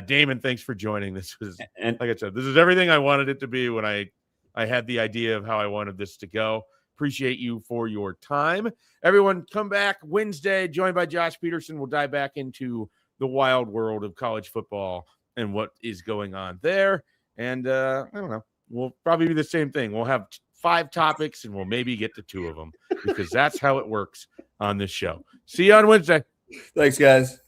Damon, thanks for joining. This was, like I said, this is everything I wanted it to be when I had the idea of how I wanted this to go. Appreciate you for your time. Everyone, come back Wednesday, joined by Josh Peterson. We'll dive back into the wild world of college football and what is going on there. And I don't know, we'll probably do the same thing. We'll have 5 topics and we'll maybe get to 2 of them because that's how it works on this show. See you on Wednesday. Thanks, guys.